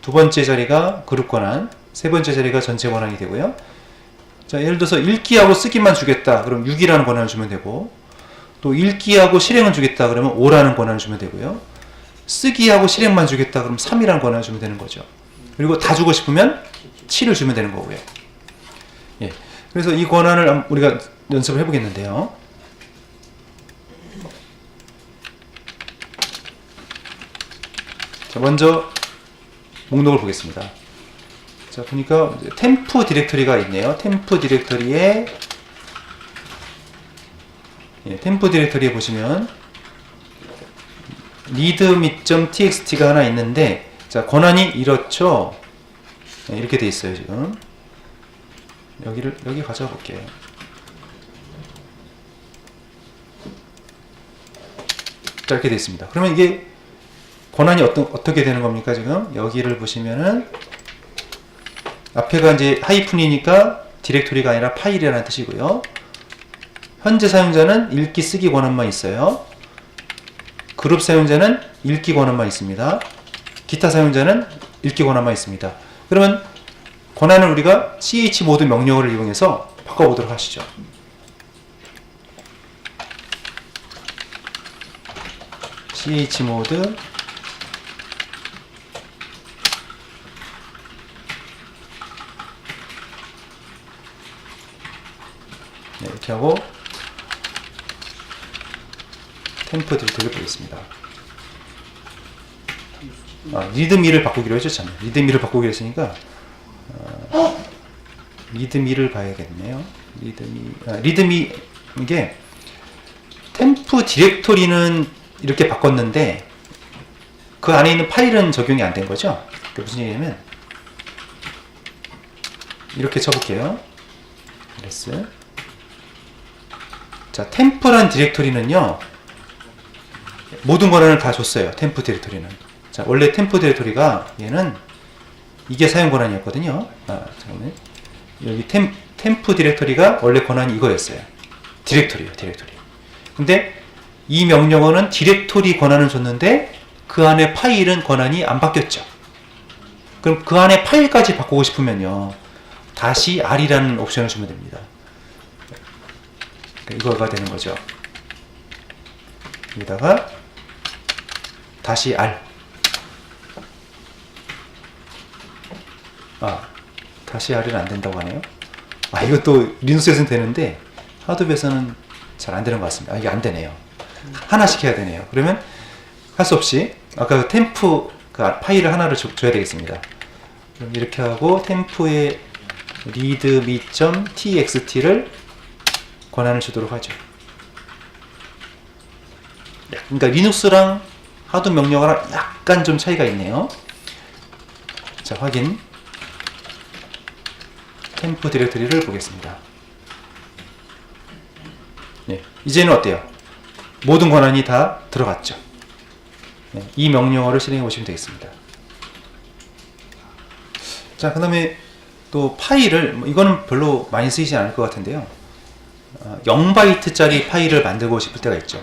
두 번째 자리가 그룹 권한, 세 번째 자리가 전체 권한이 되고요. 자, 예를 들어서 읽기하고 쓰기만 주겠다. 그럼 6이라는 권한을 주면 되고, 또 읽기하고 실행을 주겠다. 그러면 5라는 권한을 주면 되고요. 쓰기하고 실행만 주겠다. 그럼 3이라는 권한을 주면 되는 거죠. 그리고 다 주고 싶으면 7을 주면 되는 거고요. 예. 그래서 이 권한을 우리가 연습을 해보겠는데요. 자, 먼저 목록을 보겠습니다. 자, 보니까 템프 디렉토리가 있네요. 템프 디렉토리에 템프 디렉토리에 보시면 readme.txt가 하나 있는데, 자, 권한이 이렇죠. 네, 이렇게 돼 있어요. 지금 여기 가져와 볼게요. 자, 이렇게 돼 있습니다. 그러면 이게 권한이 어떻게 되는 겁니까? 지금 여기를 보시면은 앞에가 이제 하이픈이니까 디렉토리가 아니라 파일이라는 뜻이고요. 현재 사용자는 읽기, 쓰기 권한만 있어요. 그룹 사용자는 읽기 권한만 있습니다. 기타 사용자는 읽기 권한만 있습니다. 그러면 권한을 우리가 chmod 명령어를 이용해서 바꿔보도록 하시죠. chmod 네, 이렇게 하고 템프 디렉토리를 보겠습니다. 리드미를 바꾸기로 했었잖아요. 리드미를 바꾸기로 했으니까 리드미를 봐야겠네요. 리드미 이게 템프 디렉토리는 이렇게 바꿨는데 그 안에 있는 파일은 적용이 안 된 거죠. 그게 무슨 얘기냐면 이렇게 쳐볼게요. 레스. 자, 템프란 디렉토리는요, 모든 권한을 다 줬어요. 템프 디렉토리는. 자, 원래 템프 디렉토리가 얘는 이게 사용 권한이었거든요. 잠깐만요. 여기 템프 디렉토리가 원래 권한이 이거였어요. 디렉토리요, 디렉토리. 근데 이 명령어는 디렉토리 권한을 줬는데 그 안에 파일은 권한이 안 바뀌었죠. 그럼 그 안에 파일까지 바꾸고 싶으면요, 다시 R이라는 옵션을 주면 됩니다. 이거가 되는 거죠. 여기다가 다시 R. 다시 R은 안 된다고 하네요. 이것도 리눅스에서는 되는데 하드웨어에서는 잘 안 되는 것 같습니다. 이게 안 되네요. 하나씩 해야 되네요. 그러면 할 수 없이 아까 그 템프 그 파일을 하나를 줘야 되겠습니다. 그럼 이렇게 하고 템프에 readme.txt를 권한을 주도록 하죠. 그러니까 리눅스랑 하드 명령어랑 약간 좀 차이가 있네요. 자, 확인. 템프 디렉토리를 보겠습니다. 네, 이제는 어때요? 모든 권한이 다 들어갔죠. 네, 이 명령어를 실행해 보시면 되겠습니다. 자, 그 다음에 또 파일을, 이거는 별로 많이 쓰이지 않을 것 같은데요. 0바이트짜리 파일을 만들고 싶을 때가 있죠.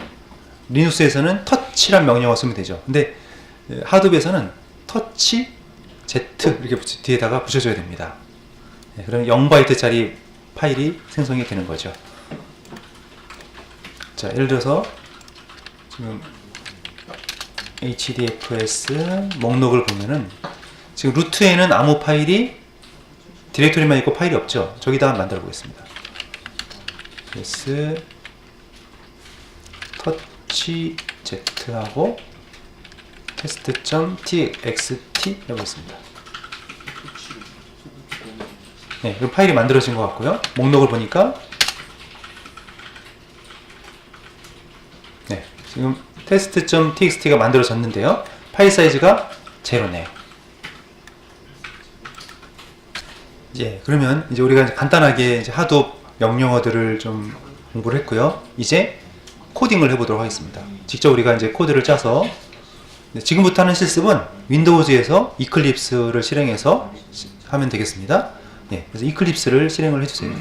리눅스에서는 터치란 명령어 쓰면 되죠. 근데 하드웨어에서는 터치 Z 이렇게 뒤에다가 붙여줘야 됩니다. 네, 그럼 0바이트짜리 파일이 생성이 되는 거죠. 자, 예를 들어서 지금 hdfs 목록을 보면은 지금 루트에는 아무 파일이 디렉토리만 있고 파일이 없죠. 저기다가 만들어 보겠습니다. s touch z하고 test.txt 해보겠습니다. 네, 이 파일이 만들어진 것 같고요. 목록을 보니까 네, 지금 test.txt가 만들어졌는데요. 파일 사이즈가 0네요. 예, 그러면 이제 우리가 이제 간단하게 이제 하도 명령어들을 좀 공부를 했고요. 이제 코딩을 해보도록 하겠습니다. 직접 우리가 이제 코드를 짜서 지금부터 하는 실습은 윈도우즈에서 이클립스를 실행해서 하면 되겠습니다. 예, 그래서 이클립스를 실행을 해주세요.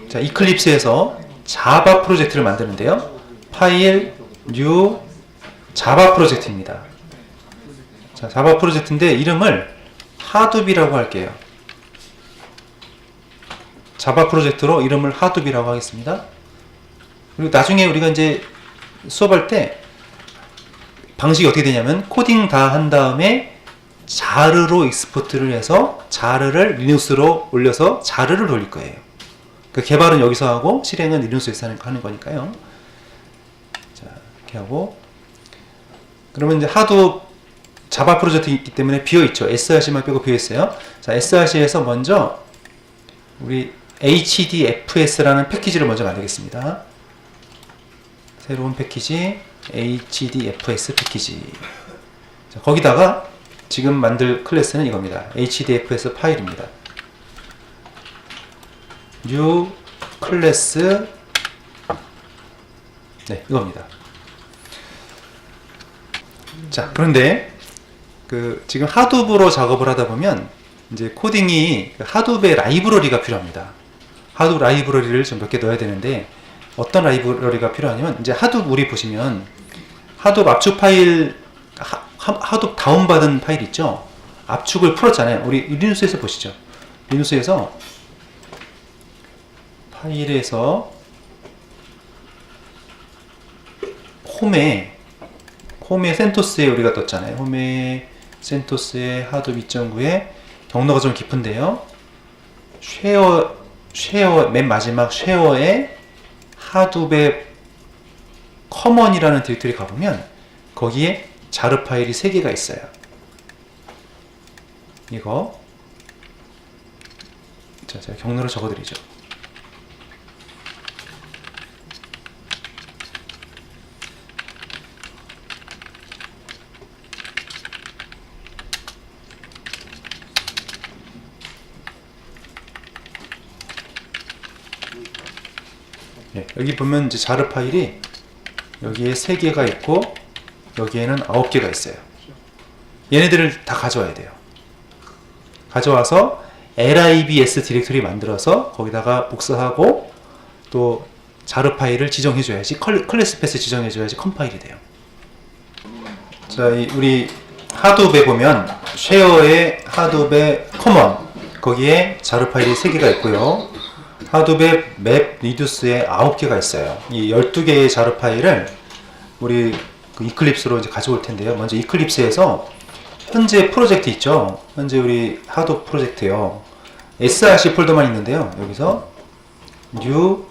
자, 이클립스에서 자바 프로젝트를 만드는데요. 파일, 뉴, 자바 프로젝트입니다. 자, 자바 프로젝트인데 이름을 하둡이라고 할게요. 자바 프로젝트로 이름을 하둡이라고 하겠습니다. 그리고 나중에 우리가 이제 수업할 때 방식이 어떻게 되냐면 코딩 다 한 다음에 자르로 익스포트를 해서 자르를 리눅스로 올려서 자르를 돌릴 거예요. 그 개발은 여기서 하고 실행은 리눅스에서 하는 거니까요. 자, 이렇게 하고 그러면 이제 하도 자바 프로젝트 있기 때문에 비어 있죠. src만 빼고 비어 있어요. 자, src에서 먼저 우리 hdfs라는 패키지를 먼저 만들겠습니다. 새로운 패키지 hdfs 패키지. 자, 거기다가 지금 만들 클래스는 이겁니다. hdfs 파일입니다. new 클래스 네, 이겁니다. 자, 그런데 지금 하둡으로 작업을 하다 보면 이제 코딩이 하둡의 라이브러리가 필요합니다. 하둡 라이브러리를 좀 몇 개 넣어야 되는데 어떤 라이브러리가 필요하냐면 이제 하둡 우리 보시면 하둡 압축 파일 하둡 다운받은 파일 있죠. 압축을 풀었잖아요. 우리 리눅스에서 보시죠. 리눅스에서 파일에서 홈에 센토스에 우리가 떴잖아요. 홈에 센토스에 하둡 2.9에 경로가 좀 깊은데요. 쉐어 맨 마지막 쉐어에 하둡의 커먼이라는 디렉토리 가보면 거기에 자르 파일이 3개가 있어요. 이거 자, 제가 경로를 적어드리죠. 네, 여기 보면 이제 자르 파일이 여기에 3개가 있고 여기에는 9개가 있어요. 얘네들을 다 가져와야 돼요. 가져와서 libs 디렉토리 만들어서 거기다가 복사하고 또 자르 파일을 지정해줘야지 클래스 패스 지정해줘야지 컴파일이 돼요. 자, 우리 하둡에 보면 쉐어에 하둡의 커먼 거기에 자르 파일이 3개가 있고요. 하둡의 맵 리듀스에 9개가 있어요. 이 12개의 자르 파일을 우리 이클립스로 이제 가져올 텐데요. 먼저 이클립스에서 현재 프로젝트 있죠. 현재 우리 하둡 프로젝트요. src 폴더만 있는데요. 여기서 new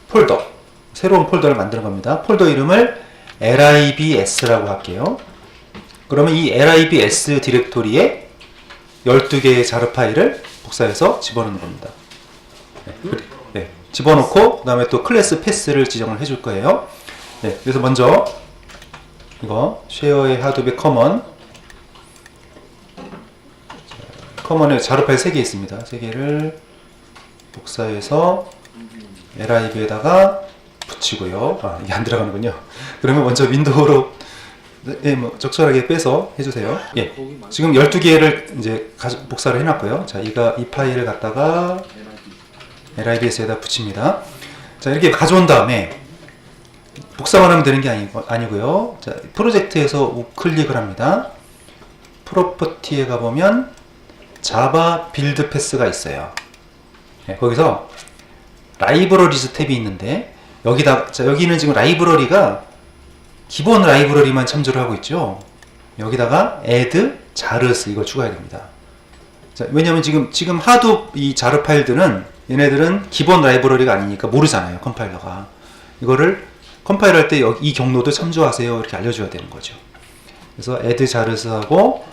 폴더 새로운 폴더를 만드는 겁니다. 폴더 이름을 libs라고 할게요. 그러면 이 libs 디렉토리에 12개의 자르 파일을 복사해서 집어넣는 겁니다. 네, 집어넣고 그 다음에 또 클래스 패스를 지정을 해줄 거예요. 네, 그래서 먼저 이거 쉐어의 하둡의 커먼에 자르 파일 3개 있습니다. 3개를 복사해서 lib에다가 붙이고요. 아, 이게 안 들어가는군요. 그러면 먼저 윈도우로 예, 뭐 적절하게 빼서 해주세요. 예, 지금 12개를 이제 복사를 해놨고요. 자, 이 파일을 갖다가 libs에다 붙입니다. 자, 이렇게 가져온 다음에 복사만 하면 되는 게 아니고요. 자, 프로젝트에서 우클릭을 합니다. 프로퍼티에 가보면 자바 빌드 패스가 있어요. 네, 거기서 라이브러리즈 탭이 있는데 여기는 지금 라이브러리가 기본 라이브러리만 참조를 하고 있죠. 여기다가 add 자르스 이걸 추가해야 됩니다. 자, 왜냐면 지금 하도 이 자르 파일들은 얘네들은 기본 라이브러리가 아니니까 모르잖아요, 컴파일러가. 이거를 컴파일 할 때 이 경로도 참조하세요 이렇게 알려줘야 되는 거죠. 그래서 add 자르스하고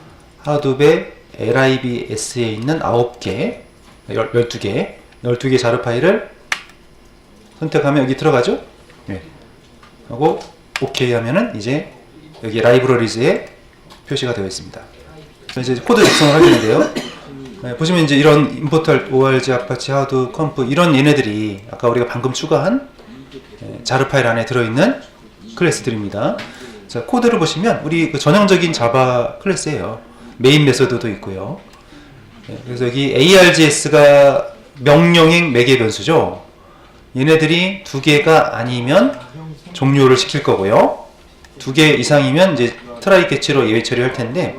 하둡의 libs에 있는 9개 12개 자르 파일을 선택하면 여기 들어가죠. 네. 하고 OK 하면은 이제 여기 라이브러리즈에 표시가 되어 있습니다. 이제 코드 작성을 하겠는데요. 네, 보시면 이제 이런 임포트 org, 아파치, 하둡, 컴프 이런 얘네들이 아까 우리가 방금 추가한 자르 파일 안에 들어있는 클래스들입니다. 자, 코드를 보시면 우리 그 전형적인 자바 클래스예요. 메인 메소드도 있고요. 네, 그래서 여기 args가 명령행 매개 변수죠. 얘네들이 2개가 아니면 종료를 시킬 거고요. 2개 이상이면 이제 트라이 캐치로 예외 처리할 텐데,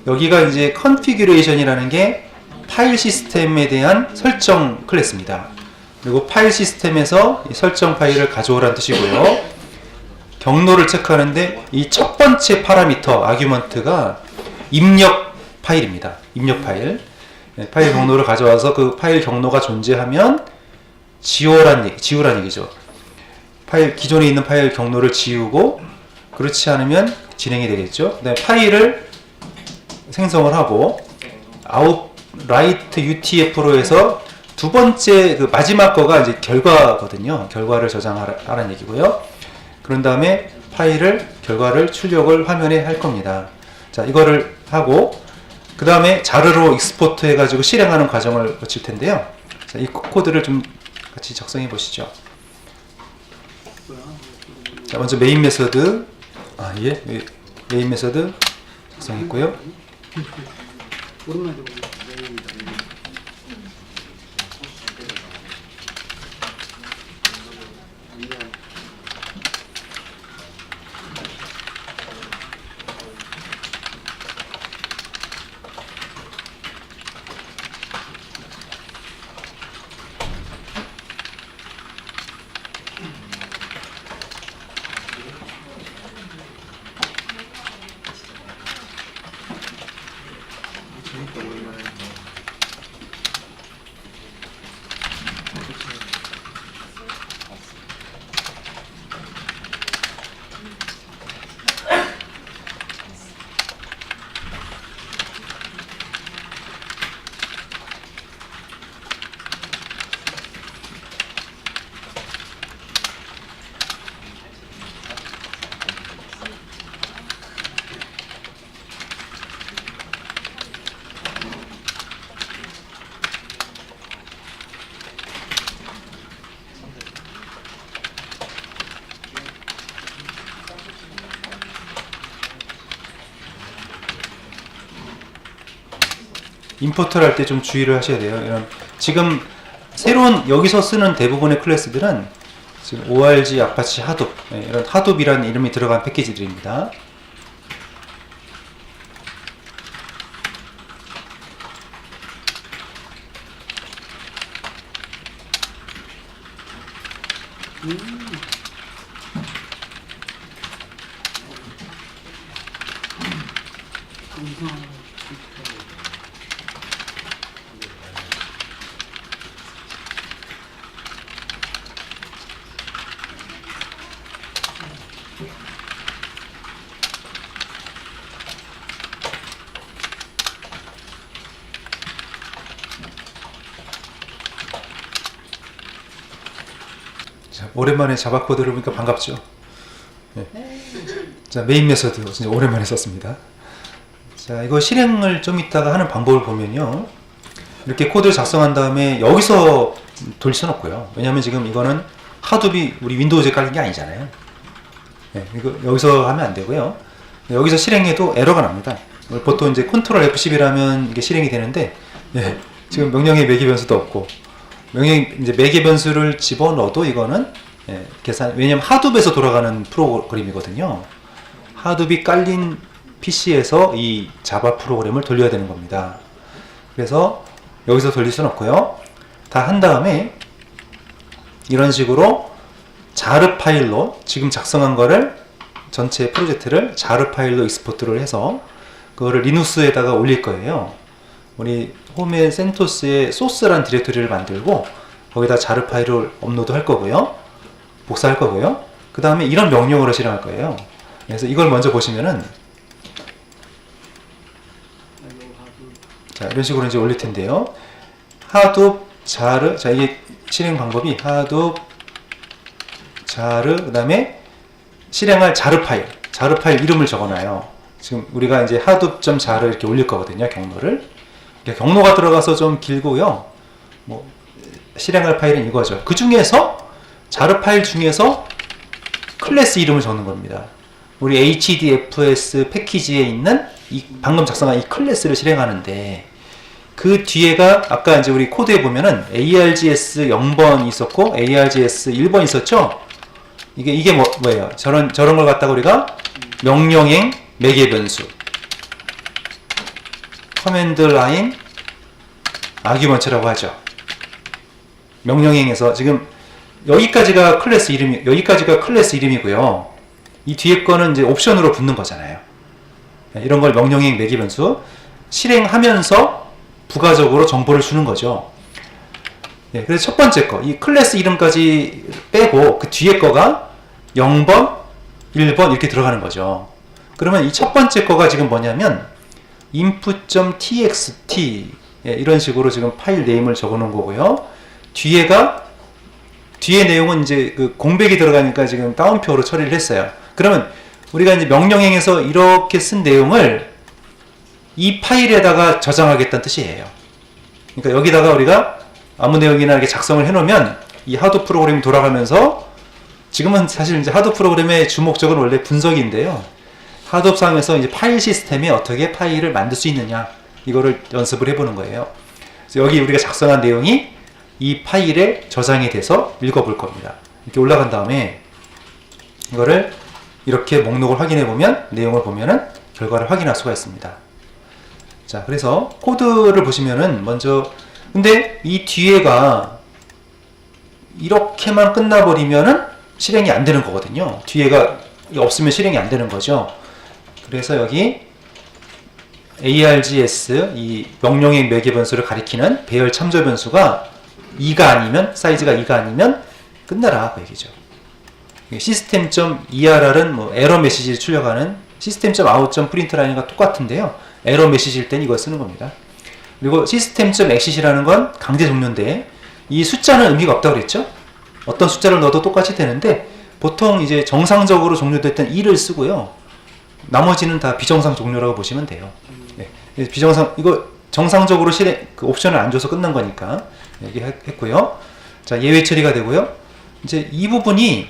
여기가 이제 컨피규레이션이라는 게 파일 시스템에 대한 설정 클래스입니다. 그리고 파일 시스템에서 이 설정 파일을 가져오라는 뜻이고요. 경로를 체크하는데 이 첫 번째 파라미터 아규먼트가 입력 파일입니다. 입력 파일. 네, 파일 경로를 가져와서 그 파일 경로가 존재하면 지우란 얘기죠. 기존에 있는 파일 경로를 지우고, 그렇지 않으면 진행이 되겠죠. 그다음에 파일을 생성을 하고 write utf로 해서 두 번째 그 마지막 거가 이제 결과거든요. 결과를 저장하라는 얘기고요. 그런 다음에 결과를 출력을 화면에 할 겁니다. 자, 이거를 하고 그 다음에 자르로 익스포트 해가지고 실행하는 과정을 거칠 텐데요. 자, 이 코드를 좀 같이 작성해 보시죠. 자, 먼저 메인 메소드, 메인 메소드 작성했고요. 오랜만에 임포트를 할 때 좀 주의를 하셔야 돼요. 지금 새로운 여기서 쓰는 대부분의 클래스들은 지금 org, 아파치, 하둡, 이런 하둡이라는 이름이 들어간 패키지들입니다. 자, 오랜만에 자바 코드를 보니까 반갑죠. 네. 자, 메인 메소드 진짜 오랜만에 썼습니다. 자, 이거 실행을 좀 이따가 하는 방법을 보면요, 이렇게 코드를 작성한 다음에 여기서 돌 수는 없고요. 왜냐하면 지금 이거는 하둡이 우리 윈도우즈에 깔린 게 아니잖아요. 네, 이거 여기서 하면 안 되고요. 여기서 실행해도 에러가 납니다. 보통 이제 컨트롤 F10이라면 이게 실행이 되는데, 네, 지금 명령에 매개 변수도 없고, 이제 매개 변수를 집어넣어도 이거는 왜냐면 하둡에서 돌아가는 프로그램이거든요. 하둡이 깔린 PC에서 이 자바 프로그램을 돌려야 되는 겁니다. 그래서 여기서 돌릴 수는 없고요. 다 한 다음에 이런 식으로 자르 파일로 지금 작성한 거를 전체 프로젝트를 자르 파일로 익스포트를 해서 그거를 리눅스에다가 올릴 거예요. 우리 홈의 센토스에 소스란 디렉토리를 만들고 거기다 자르 파일을 업로드 할 거고요. 복사할 거고요. 그 다음에 이런 명령어를 실행할 거예요. 그래서 이걸 먼저 보시면은 자, 이런 식으로 이제 올릴 텐데요. 하둡 자르, 자, 이게 실행 방법이 하둡 자르, 그 다음에 실행할 자르 파일 이름을 적어놔요. 지금 우리가 이제 하둡.자르 이렇게 올릴 거거든요, 경로를. 경로가 들어가서 좀 길고요. 뭐, 실행할 파일은 이거죠. 그 중에서, 자르 파일 중에서 클래스 이름을 적는 겁니다. 우리 HDFS 패키지에 있는 방금 작성한 이 클래스를 실행하는데, 그 뒤에가 아까 이제 우리 코드에 보면은 ARGS 0번 있었고 ARGS 1번 있었죠? 이게 뭐예요? 저런 걸 갖다가 우리가 명령행 매개 변수 커맨드 라인 아규먼트라고 하죠. 명령행에서 지금 여기까지가 클래스 이름이고요. 이 뒤에 거는 이제 옵션으로 붙는 거잖아요. 이런 걸 명령행 매개 변수 실행하면서 부가적으로 정보를 주는 거죠. 네, 그래서 첫 번째 거, 이 클래스 이름까지 빼고 그 뒤에 거가 0번, 1번 이렇게 들어가는 거죠. 그러면 이 첫 번째 거가 지금 뭐냐면 input.txt 이런 식으로 지금 파일 네임을 적어 놓은 거고요. 뒤에 내용은 이제 그 공백이 들어가니까 지금 따옴표로 처리를 했어요. 그러면 우리가 이제 명령행에서 이렇게 쓴 내용을 이 파일에다가 저장하겠다는 뜻이에요. 그러니까 여기다가 우리가 아무 내용이나 이렇게 작성을 해놓으면 이 하드 프로그램이 돌아가면서 지금은 사실 이제 하드 프로그램의 주목적은 원래 분석인데요. 하드업상에서 이제 파일 시스템에 어떻게 파일을 만들 수 있느냐 이거를 연습을 해보는 거예요. 그래서 여기 우리가 작성한 내용이 이 파일에 저장이 돼서 읽어볼 겁니다. 이렇게 올라간 다음에 이거를 이렇게 목록을 확인해 보면 내용을 보면은 결과를 확인할 수가 있습니다. 자, 그래서 코드를 보시면은 먼저 근데 이 뒤에가 이렇게만 끝나버리면은 실행이 안 되는 거거든요. 뒤에가 없으면 실행이 안 되는 거죠. 그래서 여기 ARGS 이 명령행 매개 변수를 가리키는 배열 참조 변수가 2가 아니면 사이즈가 2가 아니면 끝나라 그 얘기죠. system.err은 뭐 에러 메시지를 출력하는 system.out.println과 똑같은데요. 에러 메시지일 땐 이걸 쓰는 겁니다. 그리고 system.exit이라는 건 강제 종료인데 이 숫자는 의미가 없다고 그랬죠? 어떤 숫자를 넣어도 똑같이 되는데 보통 이제 정상적으로 종료됐던 1을 쓰고요. 나머지는 다 비정상 종료라고 보시면 돼요. 네. 이거 정상적으로 그 옵션을 안 줘서 끝난 거니까 얘기했고요. 자, 예외 처리가 되고요. 이제 이 부분이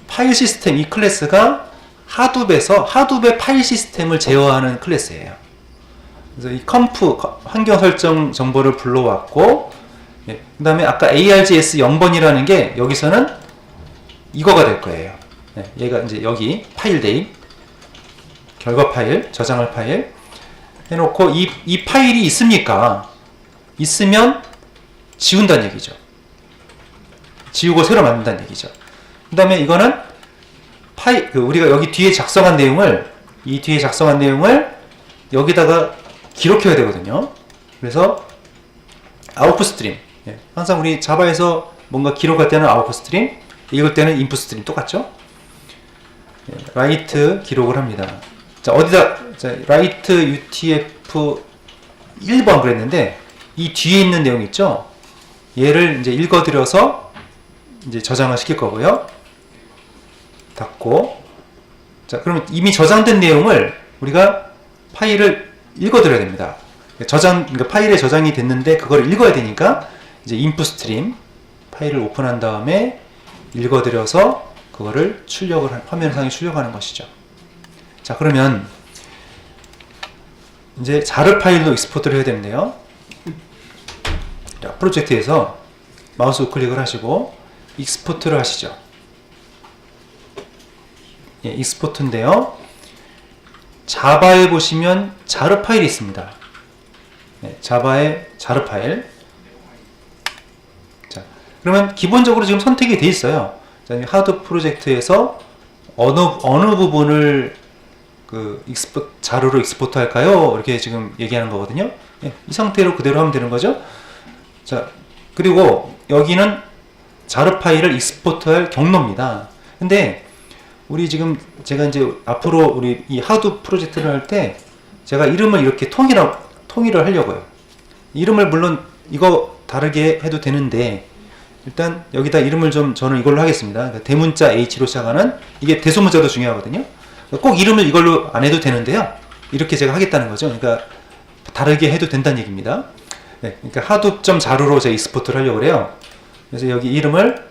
파일 시스템 이 클래스가 하둡의 파일 시스템을 제어하는 클래스예요. 그래서 이 컴프 환경 설정 정보를 불러왔고, 예, 그 다음에 아까 ARGS 0번이라는 게 여기서는 이거가 될 거예요. 예, 얘가 이제 여기 파일 네임, 결과 파일, 저장할 파일 해놓고 이 파일이 있습니까? 있으면 지운다는 얘기죠. 지우고 새로 만든다는 얘기죠. 그 다음에 이거는 우리가 여기 뒤에 작성한 내용을 여기다가 기록해야 되거든요. 그래서 아웃풋 스트림. 예, 항상 우리 자바에서 뭔가 기록할 때는 아웃풋 스트림, 읽을 때는 인풋 스트림 똑같죠? 예, 라이트 기록을 합니다. 자, 라이트 UTF 1번 그랬는데 이 뒤에 있는 내용 있죠? 얘를 이제 읽어드려서 이제 저장을 시킬 거고요. 닫고. 자, 그럼 이미 저장된 내용을 우리가 파일을 읽어드려야 됩니다. 그러니까 파일에 저장이 됐는데 그걸 읽어야 되니까 이제 인풋 스트림 파일을 오픈한 다음에 읽어드려서 그거를 화면상에 출력하는 것이죠. 자, 그러면 이제 자르 파일로 익스포트를 해야 되는데요. 자, 프로젝트에서 마우스 우클릭을 하시고 익스포트를 하시죠. 예, 익스포트인데요. 자바에 보시면 자르 파일이 있습니다. 네, 자바의 자르 파일. 자, 그러면 기본적으로 지금 선택이 돼 있어요. 자, 하드 프로젝트에서 어느 부분을 자르로 익스포트 할까요? 이렇게 지금 얘기하는 거거든요. 네, 이 상태로 그대로 하면 되는 거죠. 자, 그리고 여기는 자르 파일을 익스포트할 경로입니다. 근데 우리 지금 제가 이제 앞으로 우리 이 하드 프로젝트를 할 때 제가 이름을 이렇게 통일을 하려고요. 이름을 물론 이거 다르게 해도 되는데 일단 여기다 이름을 좀 저는 이걸로 하겠습니다. 그러니까 대문자 H로 시작하는 이게 대소문자도 중요하거든요. 꼭 이름을 이걸로 안 해도 되는데요. 이렇게 제가 하겠다는 거죠. 그러니까 다르게 해도 된다는 얘기입니다. 네, 그러니까 하둡.자루로 제가 익스포트를 하려고 그래요. 그래서 여기 이름을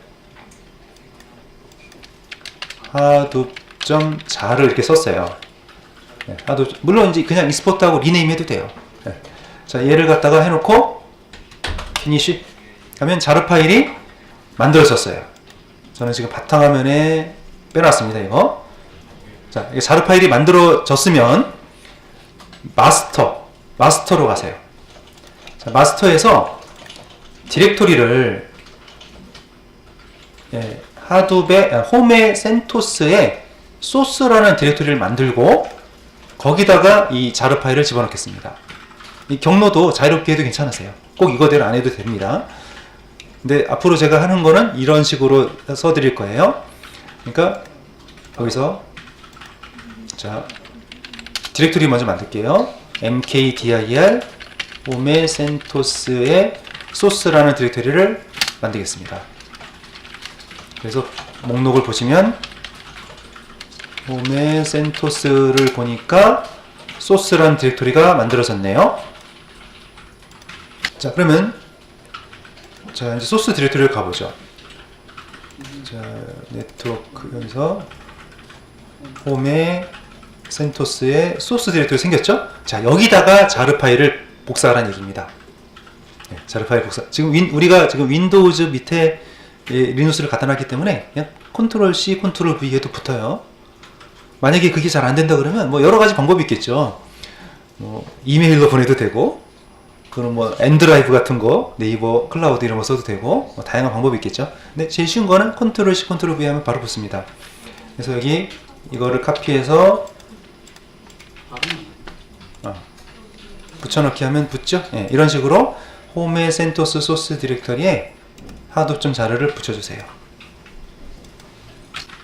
하둡.자르 이렇게 썼어요. 네, 물론 이제 그냥 익스포트하고 리네임 해도 돼요. 네. 자, 얘를 갖다가 해놓고 피니쉬 하면 자르 파일이 만들어졌어요. 저는 지금 바탕화면에 빼놨습니다. 이거. 자, 이 자르 파일이 만들어졌으면 마스터로 가세요. 자, 마스터에서 디렉토리를 하둡의 홈의 센토스에 소스라는 디렉토리를 만들고 거기다가 이 자르 파일을 집어넣겠습니다. 이 경로도 자유롭게 해도 괜찮으세요. 꼭 이거대로 안 해도 됩니다. 근데 앞으로 제가 하는 거는 이런 식으로 써드릴 거예요. 그러니까 여기서 자 디렉토리 먼저 만들게요. mkdir 홈의 센토스의 소스라는 디렉토리를 만들겠습니다. 그래서 목록을 보시면 홈의 센토스를 보니까 소스라는 디렉토리가 만들어졌네요. 자, 그러면 자, 이제 소스 디렉토리를 가보죠. 자, 네트워크 여기서 홈의 센토스의 소스 디렉토리 생겼죠? 자, 여기다가 자르 파일을 복사하라는 얘기입니다. 네, 자르 파일 복사. 지금 우리가 지금 윈도우즈 밑에 리눅스를 갖다 놨기 때문에 그냥 컨트롤 C, 컨트롤 V 해도 붙어요. 만약에 그게 잘 안 된다 그러면 뭐 여러 가지 방법이 있겠죠. 뭐 이메일로 보내도 되고, 그럼 뭐 엔드라이브 같은 거, 네이버 클라우드 이런 거 써도 되고, 뭐 다양한 방법이 있겠죠. 근데 제일 쉬운 거는 컨트롤 C, 컨트롤 V 하면 바로 붙습니다. 그래서 여기 이거를 카피해서 붙여넣기 하면 붙죠. 네, 이런 식으로 홈의 센토스 소스 디렉터리에 하둡.자르를 붙여주세요.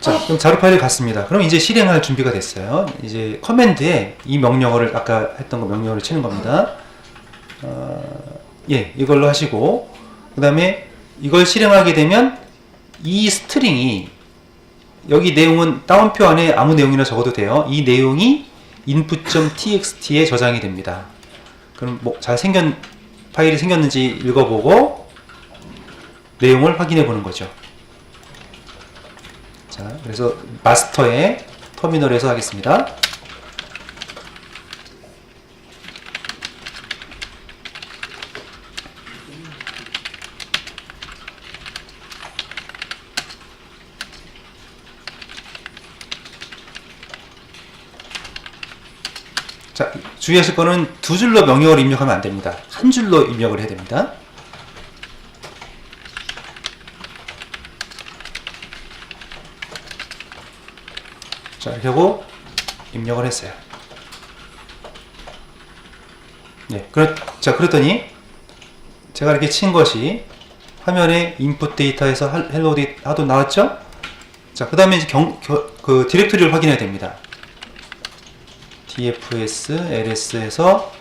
자, 그럼 자르 파일이 갔습니다. 그럼 이제 실행할 준비가 됐어요. 이제 커맨드에 이 명령어를 아까 했던 거 명령어를 치는 겁니다. 예, 이걸로 하시고 그 다음에 이걸 실행하게 되면 이 스트링이 여기 내용은 다운표 안에 아무 내용이나 적어도 돼요. 이 내용이 input.txt에 저장이 됩니다. 그럼 뭐 파일이 생겼는지 읽어보고 내용을 확인해 보는 거죠. 자, 그래서 마스터의 터미널에서 하겠습니다. 자, 주의하실 거는 두 줄로 명령어를 입력하면 안 됩니다. 한 줄로 입력을 해야 됩니다. 자, 이렇게 하고 입력을 했어요. 네, 그랬더니 제가 이렇게 친 것이 화면에 인풋 데이터에서 헬로 하도 나왔죠? 자, 그 다음에 이제 그 디렉토리를 확인해야 됩니다. dfs ls에서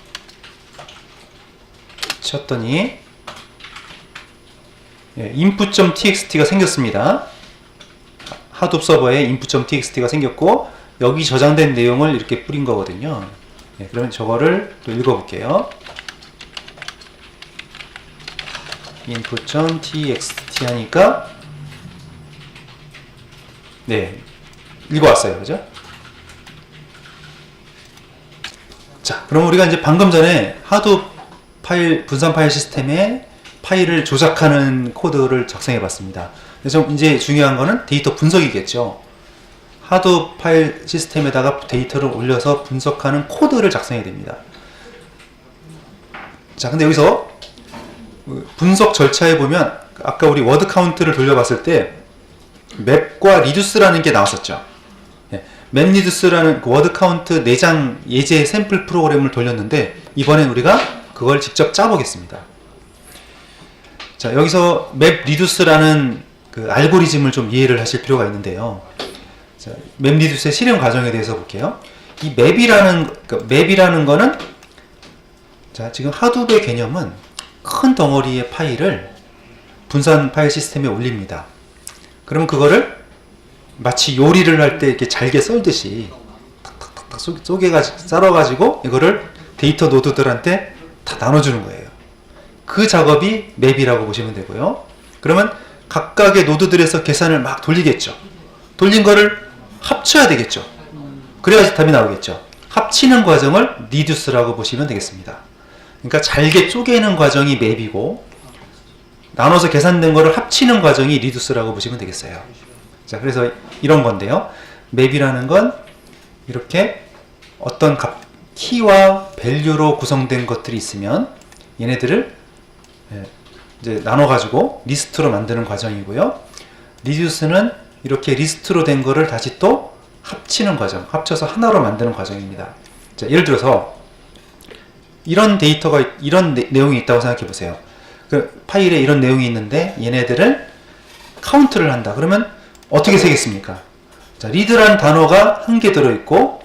쳤더니 input.txt가 생겼습니다. 하둡 서버에 input.txt가 생겼고 여기 저장된 내용을 이렇게 뿌린 거거든요. 네, 그러면 저거를 또 읽어볼게요. input.txt 하니까 네, 읽어왔어요. 그죠? 자, 그럼 우리가 이제 방금 전에 하둡 파일, 분산 파일 시스템에 파일을 조작하는 코드를 작성해 봤습니다. 그래서 이제 중요한 거는 데이터 분석이겠죠. 하드 파일 시스템에다가 데이터를 올려서 분석하는 코드를 작성해야 됩니다. 자, 근데 여기서 분석 절차에 보면 아까 우리 워드 카운트를 돌려봤을 때 맵과 리듀스라는 게 나왔었죠. 맵 리듀스라는 그 워드 카운트 내장 예제 샘플 프로그램을 돌렸는데 이번엔 우리가 그걸 직접 짜보겠습니다. 자, 여기서 맵 리듀스라는 그 알고리즘을 좀 이해를 하실 필요가 있는데요. 자, 맵 리듀스의 실행 과정에 대해서 볼게요. 이 맵이라는 거는 자, 지금 하둡의 개념은 큰 덩어리의 파일을 분산 파일 시스템에 올립니다. 그럼 그거를 마치 요리를 할 때 이렇게 잘게 썰듯이 탁탁탁탁 썰어가지고 이거를 데이터 노드들한테 다 나눠주는 거예요. 그 작업이 맵이라고 보시면 되고요. 그러면 각각의 노드들에서 계산을 막 돌리겠죠. 돌린 거를 합쳐야 되겠죠. 그래야지 답이 나오겠죠. 합치는 과정을 리듀스라고 보시면 되겠습니다. 그러니까 잘게 쪼개는 과정이 맵이고 나눠서 계산된 거를 합치는 과정이 리듀스라고 보시면 되겠어요. 자, 그래서 이런 건데요. 맵이라는 건 이렇게 어떤 키와 밸류로 구성된 것들이 있으면 얘네들을 이제 나눠가지고 리스트로 만드는 과정이고요. 리듀스는 이렇게 리스트로 된 거를 다시 또 합치는 과정, 합쳐서 하나로 만드는 과정입니다. 자, 예를 들어서 이런 데이터가, 이런 내용이 있다고 생각해 보세요. 그 파일에 이런 내용이 있는데 얘네들을 카운트를 한다. 그러면 어떻게 세겠습니까? 자, 리드란 단어가 1개 들어있고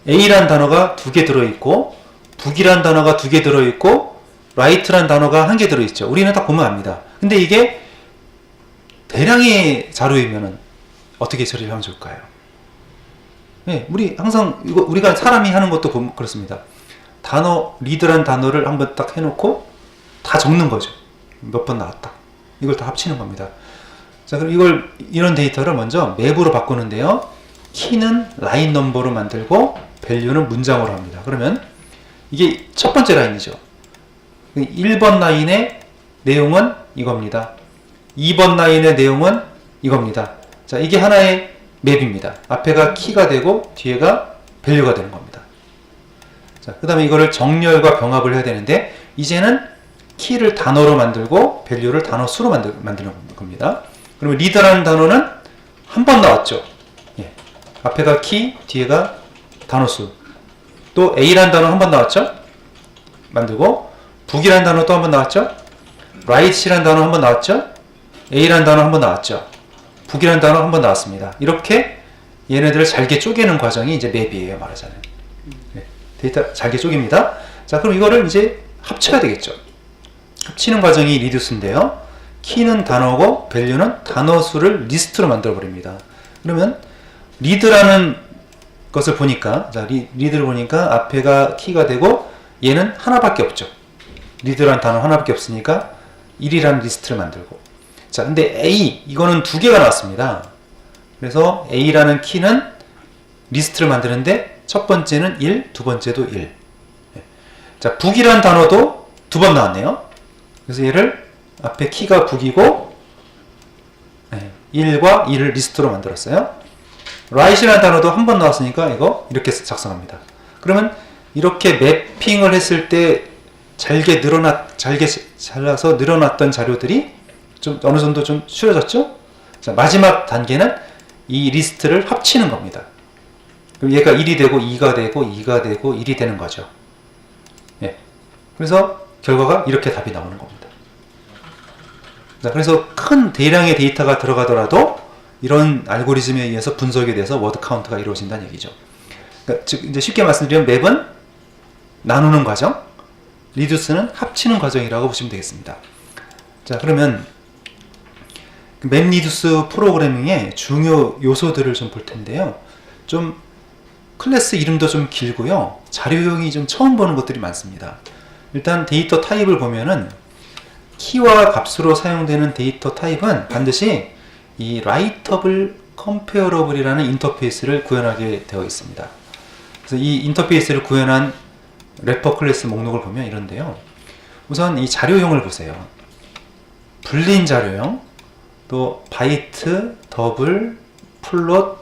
A란 단어가 2개 들어있고 북이란 단어가 2개 들어있고 라이트란 단어가 1개 들어있죠. 우리는 딱 보면 압니다. 근데 이게 대량의 자료이면은 어떻게 처리를 하면 좋을까요? 네, 우리 항상 우리가 사람이 하는 것도 보면 그렇습니다. 리드란 단어를 한번 딱 해놓고 다 적는 거죠. 몇 번 나왔다. 이걸 다 합치는 겁니다. 자, 그럼 이런 데이터를 먼저 맵으로 바꾸는데요. 키는 라인 넘버로 만들고 밸류는 문장으로 합니다. 그러면 이게 첫 번째 라인이죠. 1번 라인의 내용은 이겁니다. 2번 라인의 내용은 이겁니다. 자, 이게 하나의 맵입니다. 앞에가 키가 되고 뒤에가 밸류가 되는 겁니다. 자, 그 다음에 이거를 정렬과 병합을 해야 되는데 이제는 키를 단어로 만들고 밸류를 단어 수로 만드는 겁니다. 그러면 리드라는 단어는 한 번 나왔죠. 예. 앞에가 키, 뒤에가 단어 수. 또 A라는 단어 한 번 나왔죠. 만들고 북이라는 단어 또 한 번 나왔죠. right이라는 단어 한 번 나왔죠. A라는 단어 한 번 나왔죠. 북이라는 단어 한 번 나왔습니다. 이렇게 얘네들을 잘게 쪼개는 과정이 이제 맵이에요, 말하자면. 네. 데이터 잘게 쪼갭니다. 자, 그럼 이거를 이제 합쳐야 되겠죠. 합치는 과정이 리듀스인데요. 키는 단어고 밸류는 단어 수를 리스트로 만들어 버립니다. 그러면 리드라는 것을 보니까, 자, 리드를 보니까 앞에가 키가 되고 얘는 하나밖에 없죠. 리드라는 단어 하나밖에 없으니까 1이라는 리스트를 만들고. 자, 근데 A, 이거는 2개가 나왔습니다. 그래서 A라는 키는 리스트를 만드는데 첫 번째는 1, 두 번째도 1. 자, 북이라는 단어도 2번 나왔네요. 그래서 얘를 앞에 키가 북이고 1과 2를 리스트로 만들었어요. right이라는 단어도 한 번 나왔으니까 이거 이렇게 작성합니다. 그러면 이렇게 매핑을 했을 때 잘게 잘라서 늘어났던 자료들이 좀 어느 정도 좀 줄여졌죠? 자, 마지막 단계는 이 리스트를 합치는 겁니다. 그럼 얘가 1이 되고 2가 되고 2가 되고 1이 되는 거죠. 예. 그래서 결과가 이렇게 답이 나오는 겁니다. 자, 그래서 큰 대량의 데이터가 들어가더라도 이런 알고리즘에 의해서 분석이 돼서 워드 카운트가 이루어진다는 얘기죠. 그러니까 즉 이제 쉽게 말씀드리면 맵은 나누는 과정, 리듀스는 합치는 과정이라고 보시면 되겠습니다. 자, 그러면 맵 리듀스 프로그래밍의 중요 요소들을 좀 볼 텐데요. 좀 클래스 이름도 좀 길고요. 자료형이 좀 처음 보는 것들이 많습니다. 일단 데이터 타입을 보면은 키와 값으로 사용되는 데이터 타입은 반드시 이 writeable comparable이라는 인터페이스를 구현하게 되어 있습니다. 그래서 이 인터페이스를 구현한 래퍼 클래스 목록을 보면 이런데요. 우선 이 자료형을 보세요. 불린 자료형, 또 바이트, 더블, 플롯,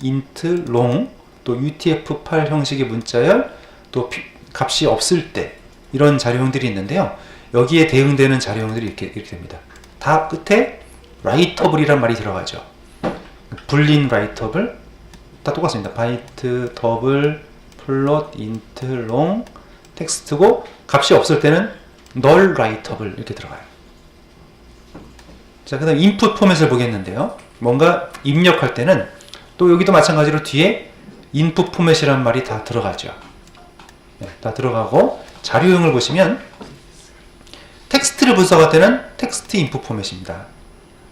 int long, 또 UTF-8 형식의 문자열, 또 값이 없을 때 이런 자료형들이 있는데요. 여기에 대응되는 자료형들이 이렇게 됩니다. 다 끝에 writeable이란 말이 들어가죠. 불린 writeable 다 똑같습니다. byte, double, float, int, long, 텍스트고 값이 없을 때는 null writeable 이렇게 들어가요. 자, 그 다음 input 포맷을 보겠는데요. 뭔가 입력할 때는 또 여기도 마찬가지로 뒤에 input 포맷이라는 말이 다 들어가죠. 네, 다 들어가고 자료형을 보시면 텍스트를 분석할 때는 텍스트 인풋 포맷입니다.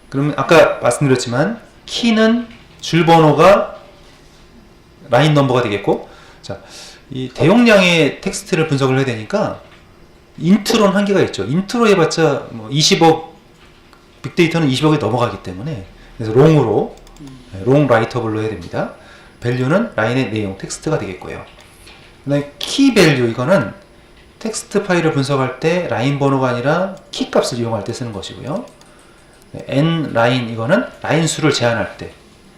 그러면 아까 말씀드렸지만 키는 줄 번호가 라인 넘버가 되겠고, 자, 이 대용량의 텍스트를 분석을 해야 되니까 인트로는 한계가 있죠. 인트로 해봤자 뭐 20억, 빅데이터는 20억이 넘어가기 때문에 그래서 롱으로 롱 라이터블로 해야 됩니다. 밸류는 라인의 내용, 텍스트가 되겠고요. 그 다음에 키 밸류, 이거는 텍스트 파일을 분석할 때 라인 번호가 아니라 키 값을 이용할 때 쓰는 것이고요. n 라인, 이거는 라인 수를 제한할 때,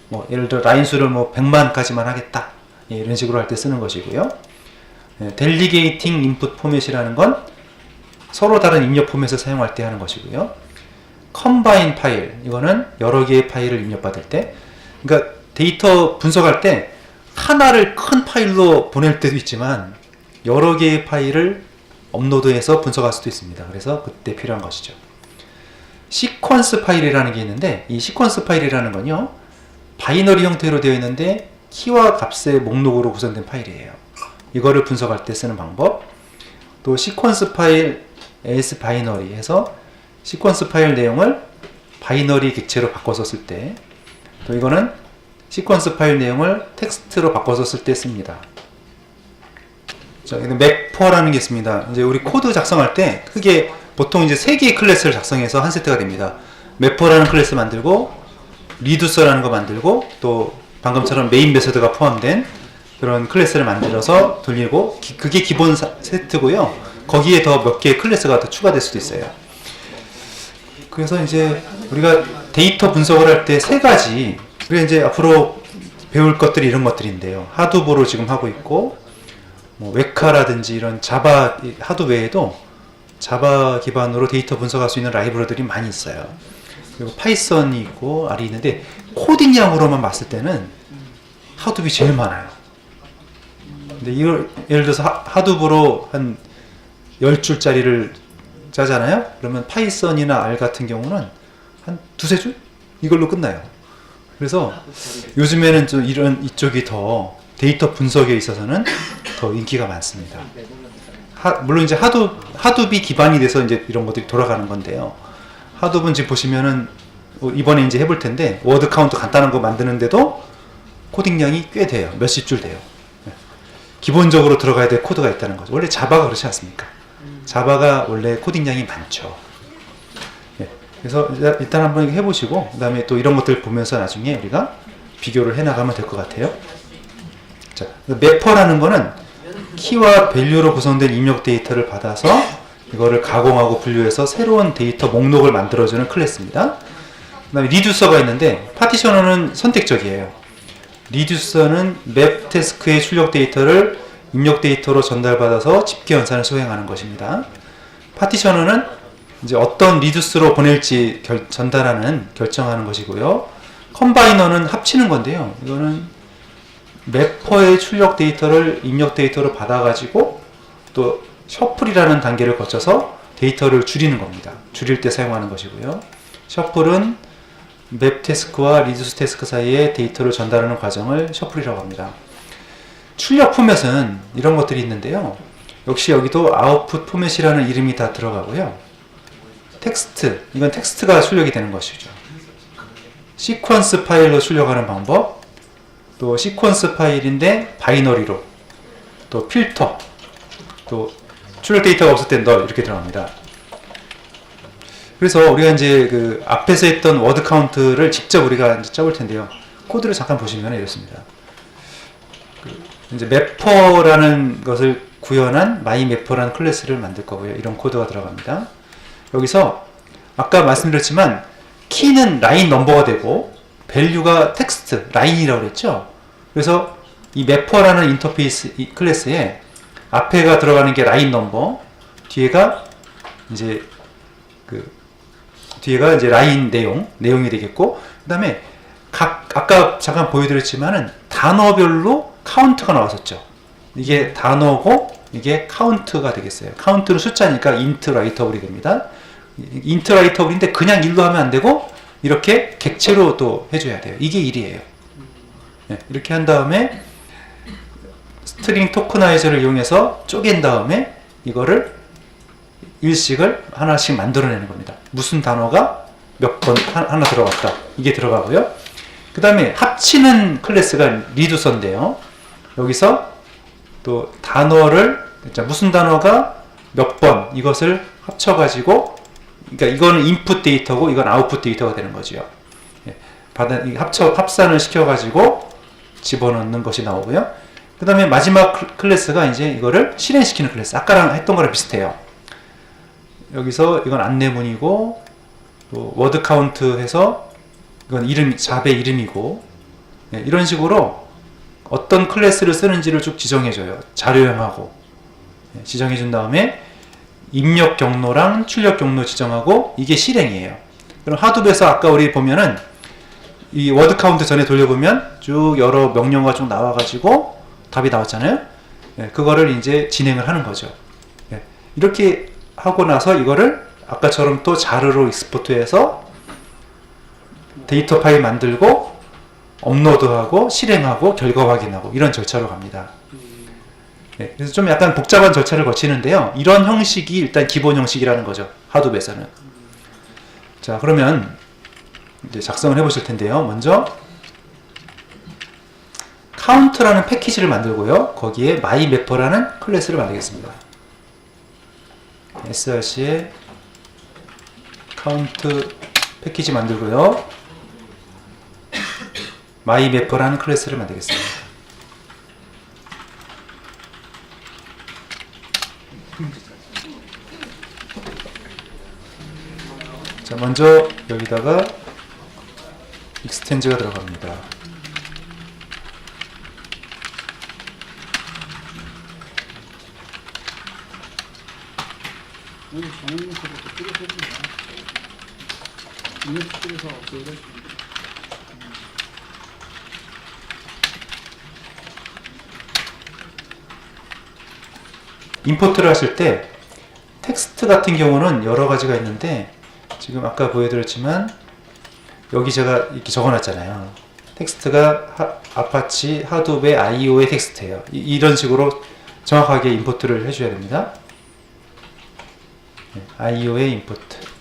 뭐 예를 들어 라인 수를 뭐 100만까지만 하겠다, 예, 이런 식으로 할 때 쓰는 것이고요. 델리게이팅 인풋 포맷이라는 건 서로 다른 입력 포맷을 사용할 때 하는 것이고요. 컴바인 파일, 이거는 여러 개의 파일을 입력받을 때, 그러니까 데이터 분석할 때 하나를 큰 파일로 보낼 때도 있지만 여러 개의 파일을 업로드해서 분석할 수도 있습니다. 그래서 그때 필요한 것이죠. 시퀀스 파일이라는 게 있는데, 이 시퀀스 파일이라는 건요, 바이너리 형태로 되어 있는데 키와 값의 목록으로 구성된 파일이에요. 이거를 분석할 때 쓰는 방법. 또 시퀀스 파일 as 바이너리 해서 시퀀스 파일 내용을 바이너리 객체로 바꿔서 쓸 때, 또 이거는 시퀀스 파일 내용을 텍스트로 바꿔서 쓸 때 씁니다. 자, 매퍼라는 게 있습니다. 이제 우리 코드 작성할 때 크게 보통 이제 3개의 클래스를 작성해서 한 세트가 됩니다. 매퍼라는 클래스 만들고, 리두서라는 거 만들고, 또 방금처럼 메인 메서드가 포함된 그런 클래스를 만들어서 돌리고, 그게 기본 세트고요. 거기에 더 몇 개의 클래스가 더 추가될 수도 있어요. 그래서 이제 우리가 데이터 분석을 할 때 3가지, 우리가 이제 앞으로 배울 것들이 이런 것들인데요. 하두보로 지금 하고 있고, 뭐 웨카라든지 이런 자바, 하두 외에도 자바 기반으로 데이터 분석할 수 있는 라이브러들이 많이 있어요. 그리고 파이썬이 있고 R이 있는데, 코딩량으로만 봤을 때는 하둡이 제일 많아요. 근데 이걸 예를 들어서 하두보로 한 10줄짜리를 짜잖아요. 그러면 파이썬이나 R 같은 경우는 한 2-3줄? 이걸로 끝나요. 그래서 요즘에는 좀 이쪽이 더 데이터 분석에 있어서는 더 인기가 많습니다. 물론 이제 하둡이 기반이 돼서 이제 이런 것들이 돌아가는 건데요. 하둡은 지금 보시면은 이번에 이제 해볼 텐데, 워드 카운트 간단한 거 만드는데도 코딩량이 꽤 돼요. 몇십 줄 돼요. 기본적으로 들어가야 될 코드가 있다는 거죠. 원래 자바가 그렇지 않습니까? 자바가 원래 코딩량이 많죠. 그래서 일단 한번 해보시고, 그 다음에 또 이런 것들 보면서 나중에 우리가 비교를 해나가면 될 것 같아요. 자, 매퍼라는 거는 키와 밸류로 구성된 입력 데이터를 받아서 이거를 가공하고 분류해서 새로운 데이터 목록을 만들어주는 클래스입니다. 그 다음에 리듀서가 있는데, 파티셔너는 선택적이에요. 리듀서는 맵 태스크의 출력 데이터를 입력 데이터로 전달받아서 집계 연산을 수행하는 것입니다. 파티셔너는 이제 어떤 리듀스로 보낼지 전달하는, 결정하는 것이고요. 컴바이너는 합치는 건데요. 이거는 매퍼의 출력 데이터를 입력 데이터로 받아가지고 또 셔플이라는 단계를 거쳐서 데이터를 줄이는 겁니다. 줄일 때 사용하는 것이고요. 셔플은 맵 태스크와 리듀스 태스크 사이에 데이터를 전달하는 과정을 셔플이라고 합니다. 출력 포맷은 이런 것들이 있는데요. 역시 여기도 아웃풋 포맷이라는 이름이 다 들어가고요. 텍스트, 이건 텍스트가 출력이 되는 것이죠. 시퀀스 파일로 출력하는 방법, 또 시퀀스 파일인데 바이너리로, 또 필터, 또 출력 데이터가 없을 땐 널, 이렇게 들어갑니다. 그래서 우리가 이제 그 앞에서 했던 워드 카운트를 직접 우리가 이제 짜볼 텐데요. 코드를 잠깐 보시면 이렇습니다. 이제 매퍼라는 것을 구현한 마이매퍼라는 클래스를 만들 거고요. 이런 코드가 들어갑니다. 여기서 아까 말씀드렸지만 키는 라인 넘버가 되고 밸류가 텍스트, 라인이라고 그랬죠. 그래서 이 매퍼라는 인터페이스 이 클래스에 앞에가 들어가는 게 라인 넘버, 뒤에가 이제 뒤에가 이제 라인 내용이 되겠고, 그 다음에 아까 잠깐 보여드렸지만은 단어별로 카운트가 나왔었죠. 이게 단어고 이게 카운트가 되겠어요. 카운트는 숫자니까 인트 라이터블이 됩니다. 인트 라이터블인데 그냥 1로 하면 안 되고 이렇게 객체로 또 해줘야 돼요. 이게 1이에요. 네, 이렇게 한 다음에 스트링 토커나이저를 이용해서 쪼갠 다음에 이거를 일식을 하나씩 만들어내는 겁니다. 무슨 단어가 몇 번 하나 들어갔다. 이게 들어가고요. 그 다음에 합치는 클래스가 리두서인데요. 여기서 또 단어를, 무슨 단어가 몇 번 이것을 합쳐가지고, 그러니까 이거는 인풋 데이터고 이건 아웃풋 데이터가 되는 거죠. 합산을 시켜가지고 집어넣는 것이 나오고요. 그 다음에 마지막 클래스가 이제 이거를 실행시키는 클래스. 아까랑 했던 거랑 비슷해요. 여기서 이건 안내문이고, 또 워드 카운트 해서 이건 잡의 이름이고, 이런 식으로 어떤 클래스를 쓰는지를 쭉 지정해줘요. 자료형하고 지정해준 다음에 입력 경로랑 출력 경로 지정하고, 이게 실행이에요. 그럼 하둡에서 아까 우리 보면은 이 워드 카운트 전에 돌려보면 쭉 여러 명령어가 쭉 나와가지고 답이 나왔잖아요. 그거를 이제 진행을 하는 거죠. 이렇게 하고 나서 이거를 아까처럼 또 자료로 익스포트해서 데이터 파일 만들고 업로드하고 실행하고 결과 확인하고 이런 절차로 갑니다. 그래서 좀 약간 복잡한 절차를 거치는데요. 이런 형식이 일단 기본 형식이라는 거죠. 하둡에서는. 자, 그러면 이제 작성을 해보실 텐데요. 먼저 카운트라는 패키지를 만들고요. 거기에 myMapper라는 클래스를 만들겠습니다. src에 카운트 패키지 만들고요. myMapper라는 클래스를 만들겠습니다. 자, 먼저 여기다가 익스텐즈가 들어갑니다. 여기 정원부터 줄여서 해줍니다. 이렇게 줄여서 없애야 임포트를 하실 때 텍스트 같은 경우는 여러 가지가 있는데, 지금 아까 보여드렸지만 여기 제가 이렇게 적어놨잖아요. 텍스트가 아파치 하둡의 IO의 텍스트예요. 이런 식으로 정확하게 임포트를 해줘야 됩니다. IO의 임포트.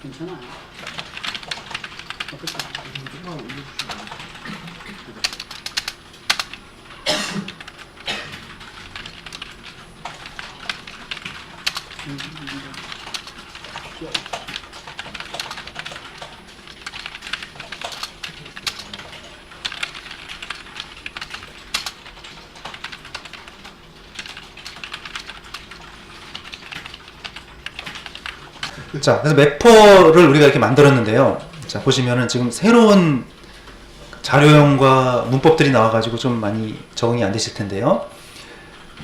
괜찮아. 어떻게? 조금만 올려주시면. 자, 그래서 매퍼를 우리가 이렇게 만들었는데요. 자, 보시면은 지금 새로운 자료형과 문법들이 나와가지고 좀 많이 적응이 안 되실 텐데요.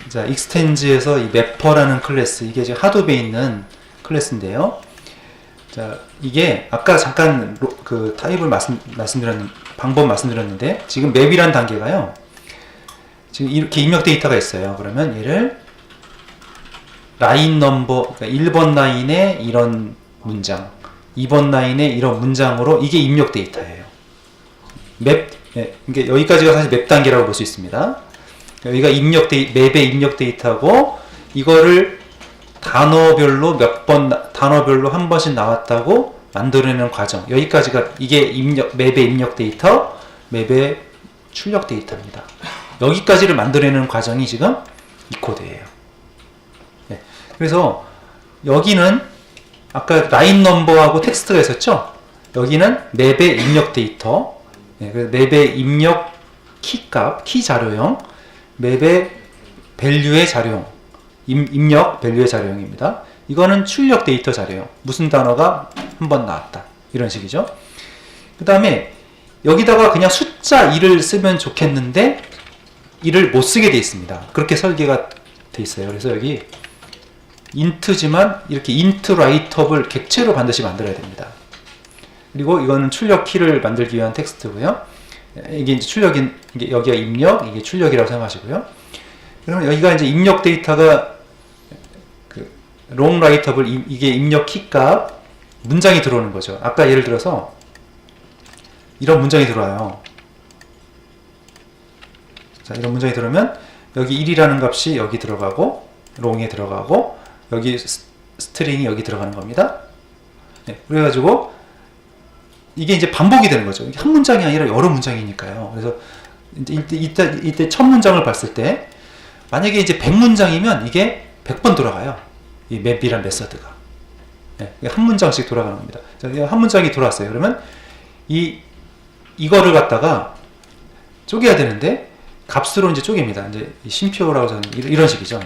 자, 익스텐즈에서 이 매퍼라는 클래스, 이게 지금 하둡에 있는 클래스인데요. 자, 이게 아까 잠깐 그 타입을 방법 말씀드렸는데 지금 맵이란 단계가요. 지금 이렇게 입력 데이터가 있어요. 그러면 얘를 라인 넘버, 그러니까 1번 라인에 이런 문장, 2번 라인에 이런 문장으로 이게 입력 데이터예요. 이게 여기까지가 사실 맵 단계라고 볼 수 있습니다. 여기가 맵의 입력 데이터고 이거를 단어별로 단어별로 한 번씩 나왔다고 만들어내는 과정. 여기까지가 이게 맵의 입력 데이터, 맵의 출력 데이터입니다. 여기까지를 만들어내는 과정이 지금 이 코드예요. 네. 그래서 여기는 아까 라인 넘버하고 텍스트가 있었죠? 여기는 맵의 입력 데이터, 네. 그래서 맵의 입력 키값, 키 자료형, 맵의 밸류의 자료형, 입력 밸류의 자료형입니다. 이거는 출력 데이터 자료형. 무슨 단어가 한 번 나왔다. 이런 식이죠. 그 다음에 여기다가 그냥 숫자 1을 쓰면 좋겠는데 1을 못 쓰게 돼 있습니다. 그렇게 설계가 돼 있어요. 그래서 여기 인트지만 이렇게 인트 라이트업을 객체로 반드시 만들어야 됩니다. 그리고 이거는 출력 키를 만들기 위한 텍스트고요. 이게 이제 이게 여기가 입력, 이게 출력이라고 생각하시고요. 그러면 여기가 이제 입력 데이터가 롱 라이트업을 이게 입력 키값 문장이 들어오는 거죠. 아까 예를 들어서 이런 문장이 들어와요. 자, 이런 문장이 들어오면 여기 1이라는 값이 여기 들어가고 롱에 들어가고 여기 스트링이 여기 들어가는 겁니다. 네, 그래가지고 이게 이제 반복이 되는 거죠. 한 문장이 아니라 여러 문장이니까요. 그래서 이때 첫 문장을 봤을 때 만약에 이제 100문장이면 이게 100번 돌아가요. 이 맵이란 메서드가. 네, 한 문장씩 돌아가는 겁니다. 자, 한 문장이 돌아왔어요. 그러면 이거를 갖다가 쪼개야 되는데 값으로 이제 쪼갭니다. 이제 심표라고 저는 이런 식이죠.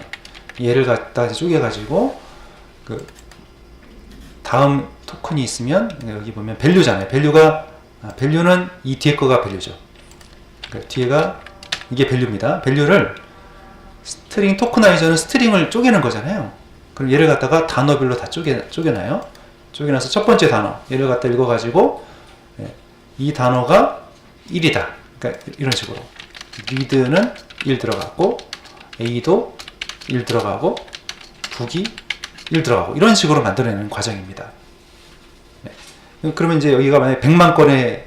얘를 갖다 쪼개가지고 그 다음 토큰이 있으면 여기 보면 밸류잖아요. 밸류는 이 뒤에 거가 밸류죠. 그러니까 뒤에가 이게 밸류입니다. 밸류를 스트링 토크나이저는 스트링을 쪼개는 거잖아요. 그럼 얘를 갖다가 단어별로 다 쪼개놔요. 쪼개놔서 첫 번째 단어 얘를 갖다 읽어가지고 이 단어가 1이다. 그러니까 이런 식으로 read는 1 들어가고 a도 1 들어가고 북이 1 들어가고 이런 식으로 만들어내는 과정입니다. 네. 그러면 이제 여기가 만약에 100만 건의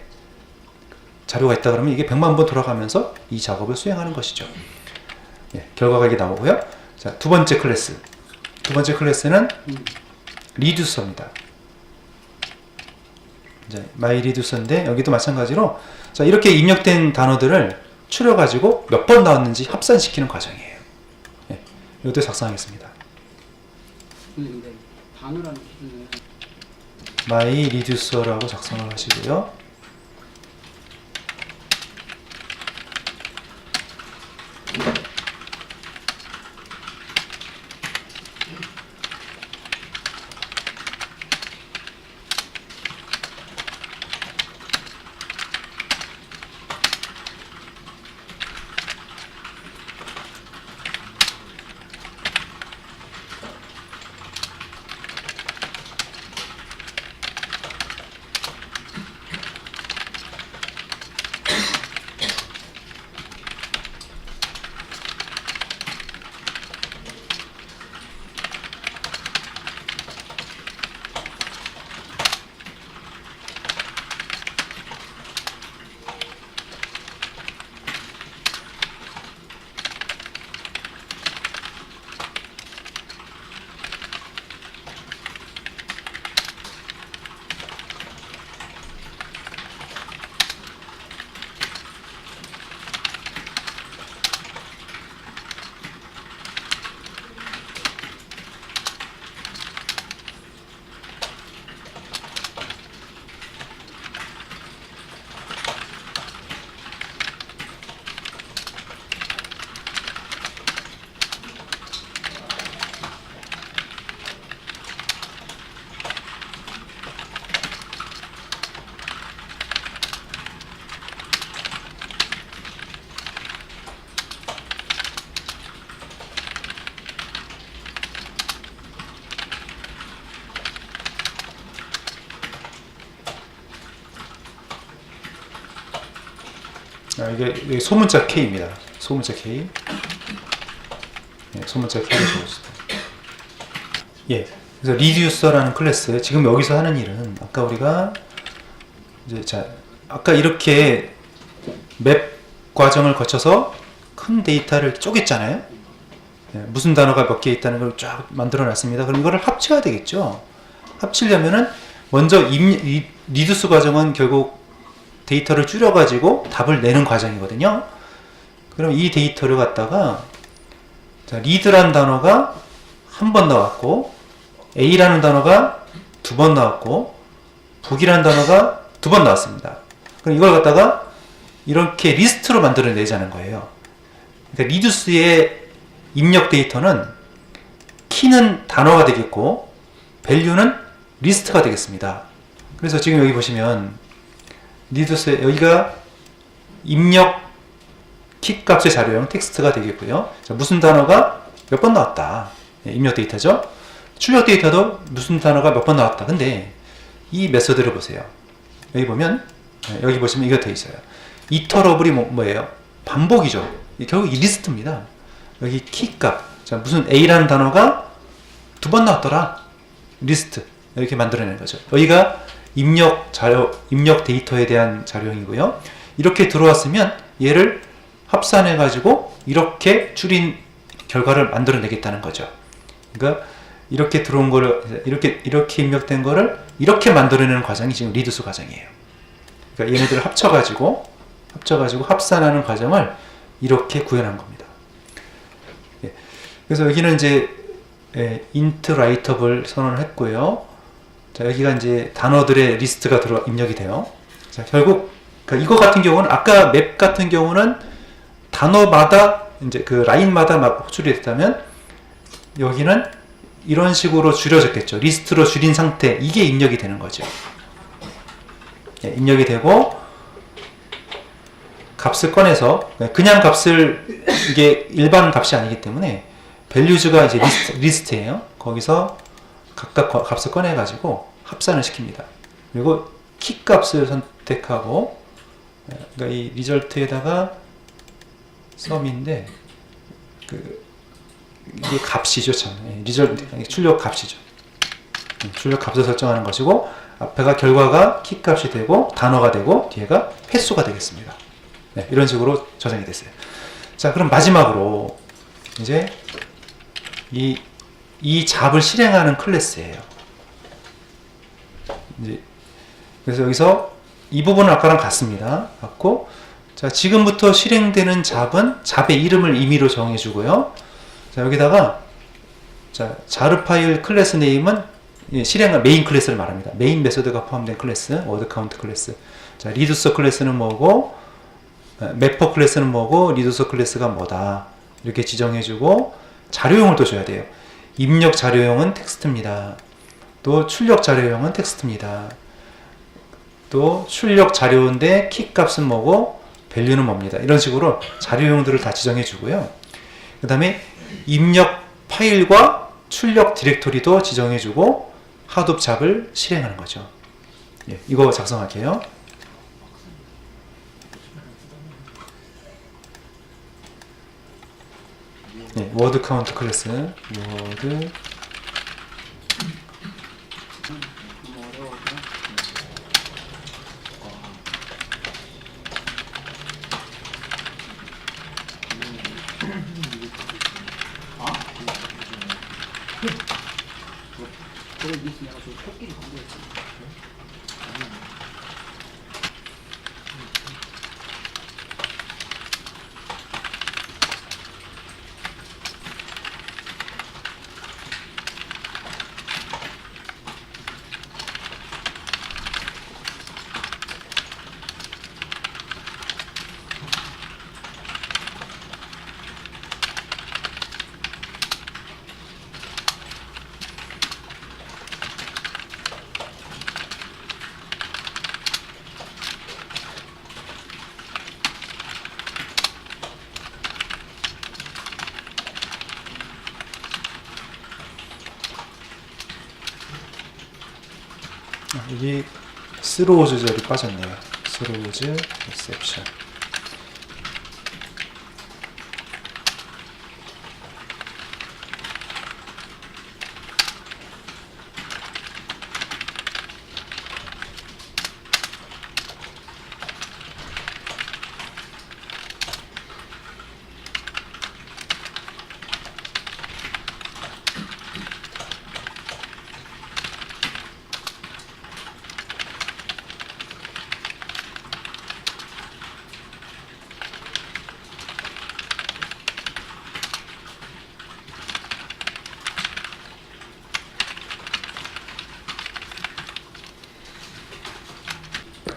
자료가 있다 그러면 이게 100만 번 돌아가면서 이 작업을 수행하는 것이죠. 네. 결과가 이게 나오고요. 자, 두 번째 클래스. 두 번째 클래스는 리듀서입니다. 이제 my reducer인데 여기도 마찬가지로 자, 이렇게 입력된 단어들을 추려가지고 몇 번 나왔는지 합산시키는 과정이에요. 네. 이것도 작성하겠습니다. 근데 단어라는 기준은 my reducer라고 작성을 하시고요. 이게 소문자 K입니다. 소문자 K. 네, 소문자 K를 적었습니다. 예. 그래서 리듀서라는 클래스, 지금 여기서 하는 일은 아까 우리가 이제 아까 이렇게 맵 과정을 거쳐서 큰 데이터를 쪼갰잖아요. 예, 무슨 단어가 몇 개 있다는 걸 쫙 만들어 놨습니다. 그럼 이거를 합쳐야 되겠죠. 합치려면은 먼저 리듀스 과정은 결국 데이터를 줄여가지고 답을 내는 과정이거든요. 그럼 이 데이터를 갖다가 리드라는 단어가 한 번 나왔고 A라는 단어가 2번 나왔고 북이라는 단어가 2번 나왔습니다. 그럼 이걸 갖다가 이렇게 리스트로 만들어내자는 거예요. 그러니까 리듀스의 입력 데이터는 키는 단어가 되겠고 밸류는 리스트가 되겠습니다. 그래서 지금 여기 보시면 리듀스 여기가 입력 키 값의 자료형 텍스트가 되겠고요. 자, 무슨 단어가 몇 번 나왔다. 입력 데이터죠. 출력 데이터도 무슨 단어가 몇 번 나왔다. 근데 이 메서드를 보세요. 여기 보면 여기 보시면 이거 돼 있어요. 이터러블이 뭐예요? 반복이죠. 결국 이 리스트입니다. 여기 키 값. 자, 무슨 A라는 단어가 2번 나왔더라. 리스트. 이렇게 만들어내는 거죠. 여기가 입력 데이터에 대한 자료형이고요. 이렇게 들어왔으면 얘를 합산해 가지고 이렇게 줄인 결과를 만들어내겠다는 거죠. 그러니까 이렇게 들어온 거를 이렇게 입력된 거를 이렇게 만들어내는 과정이 지금 리듀스 과정이에요. 그러니까 얘네들을 합쳐가지고 합산하는 과정을 이렇게 구현한 겁니다. 예. 그래서 여기는 이제 int writeable 선언을 했고요. 자, 여기가 이제 단어들의 리스트가 입력이 돼요. 자, 결국 그러니까 이거 같은 경우는 아까 맵 같은 경우는 단어마다 이제 그 라인마다 막 호출이 됐다면 여기는 이런 식으로 줄여졌겠죠. 리스트로 줄인 상태, 이게 입력이 되는 거죠. 예, 입력이 되고 값을 꺼내서 그냥 값을 이게 일반 값이 아니기 때문에 values가 이제 리스트예요. 거기서 각각 값을 꺼내 가지고 합산을 시킵니다. 그리고 키 값을 선택하고 그러니까 이 리절트에다가 sum인데 이게 값이죠, 참. 리절트 출력 값이죠. 출력 값을 설정하는 것이고 앞에가 결과가 키 값이 되고 단어가 되고 뒤에가 횟수가 되겠습니다. 네, 이런 식으로 저장이 됐어요. 자, 그럼 마지막으로 이제 이 잡을 실행하는 클래스예요. 이제 그래서 여기서 이 부분은 아까랑 같습니다. 같고, 자, 지금부터 실행되는 잡은 잡의 이름을 임의로 정해주고요. 자, 여기다가 자, 자르 파일 클래스 네임은 실행한 메인 클래스를 말합니다. 메인 메소드가 포함된 클래스, 워드 카운트 클래스. 자, 리듀서 클래스는 뭐고, 매퍼 클래스는 뭐고, 리듀서 클래스가 뭐다. 이렇게 지정해주고 자료용을 또 줘야 돼요. 입력 자료용은 텍스트입니다. 또 출력 자료용은 텍스트입니다. 또 출력 자료인데 키 값은 뭐고 밸류는 뭡니다. 이런 식으로 자료용들을 다 지정해 주고요. 그 다음에 입력 파일과 출력 디렉토리도 지정해 주고 하둡 잡을 실행하는 거죠. 예, 이거 작성할게요. 네, 워드 카운트 클래스 워드 그걸 미스 내가 저 토끼를 강조했어. 여기 스로우즈 절이 빠졌네요. 스로우즈 리셉션.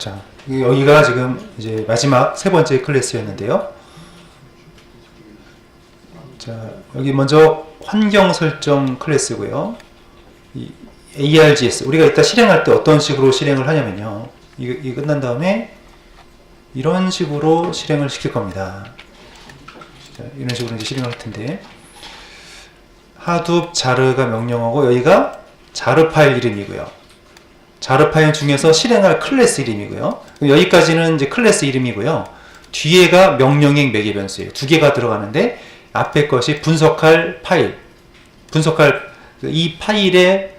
자, 여기가 지금 이제 마지막 세 번째 클래스였는데요. 자, 여기 먼저 환경 설정 클래스고요. 이 ARGS, 우리가 이따 실행할 때 어떤 식으로 실행을 하냐면요. 이 끝난 다음에 이런 식으로 실행을 시킬 겁니다. 자, 이런 식으로 이제 실행을 할 텐데, 하둡 자르가 명령어고, 여기가 자르 파일 이름이고요. 자르 파일 중에서 실행할 클래스 이름이고요. 여기까지는 이제 클래스 이름이고요. 뒤에가 명령행 매개 변수예요. 두 개가 들어가는데, 앞에 것이 분석할 파일, 분석할 이 파일에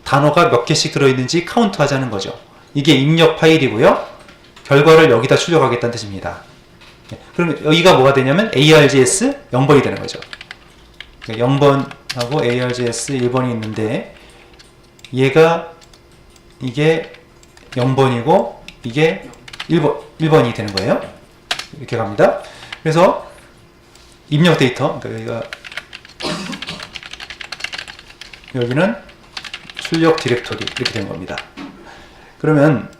단어가 몇 개씩 들어있는지 카운트 하자는 거죠. 이게 입력 파일이고요. 결과를 여기다 출력하겠다는 뜻입니다. 그럼 여기가 뭐가 되냐면 ARGS 0번이 되는 거죠. 0번하고 ARGS 1번이 있는데, 얘가 이게 0번이고 이게 1번이 되는 거예요. 이렇게 갑니다. 그래서 입력 데이터, 그러니까 여기는 출력 디렉토리 이렇게 된 겁니다. 그러면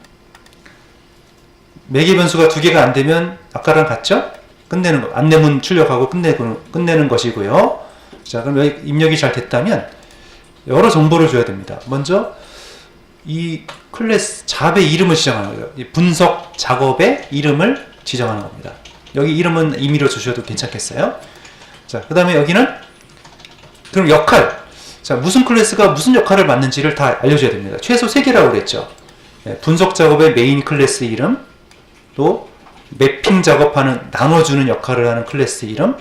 매개 변수가 두 개가 안 되면 아까랑 같죠? 끝내는 거, 안내문 출력하고 끝내는 것이고요. 자, 그럼 여기 입력이 잘 됐다면 여러 정보를 줘야 됩니다. 먼저 이 클래스 잡의 이름을 지정하는 거예요. 이 분석 작업의 이름을 지정하는 겁니다. 여기 이름은 임의로 주셔도 괜찮겠어요? 자, 그 다음에 여기는 그럼 역할. 자, 무슨 클래스가 무슨 역할을 맡는지를 다 알려줘야 됩니다. 최소 3개라고 그랬죠. 분석 작업의 메인 클래스 이름, 또 매핑 작업하는, 나눠주는 역할을 하는 클래스 이름,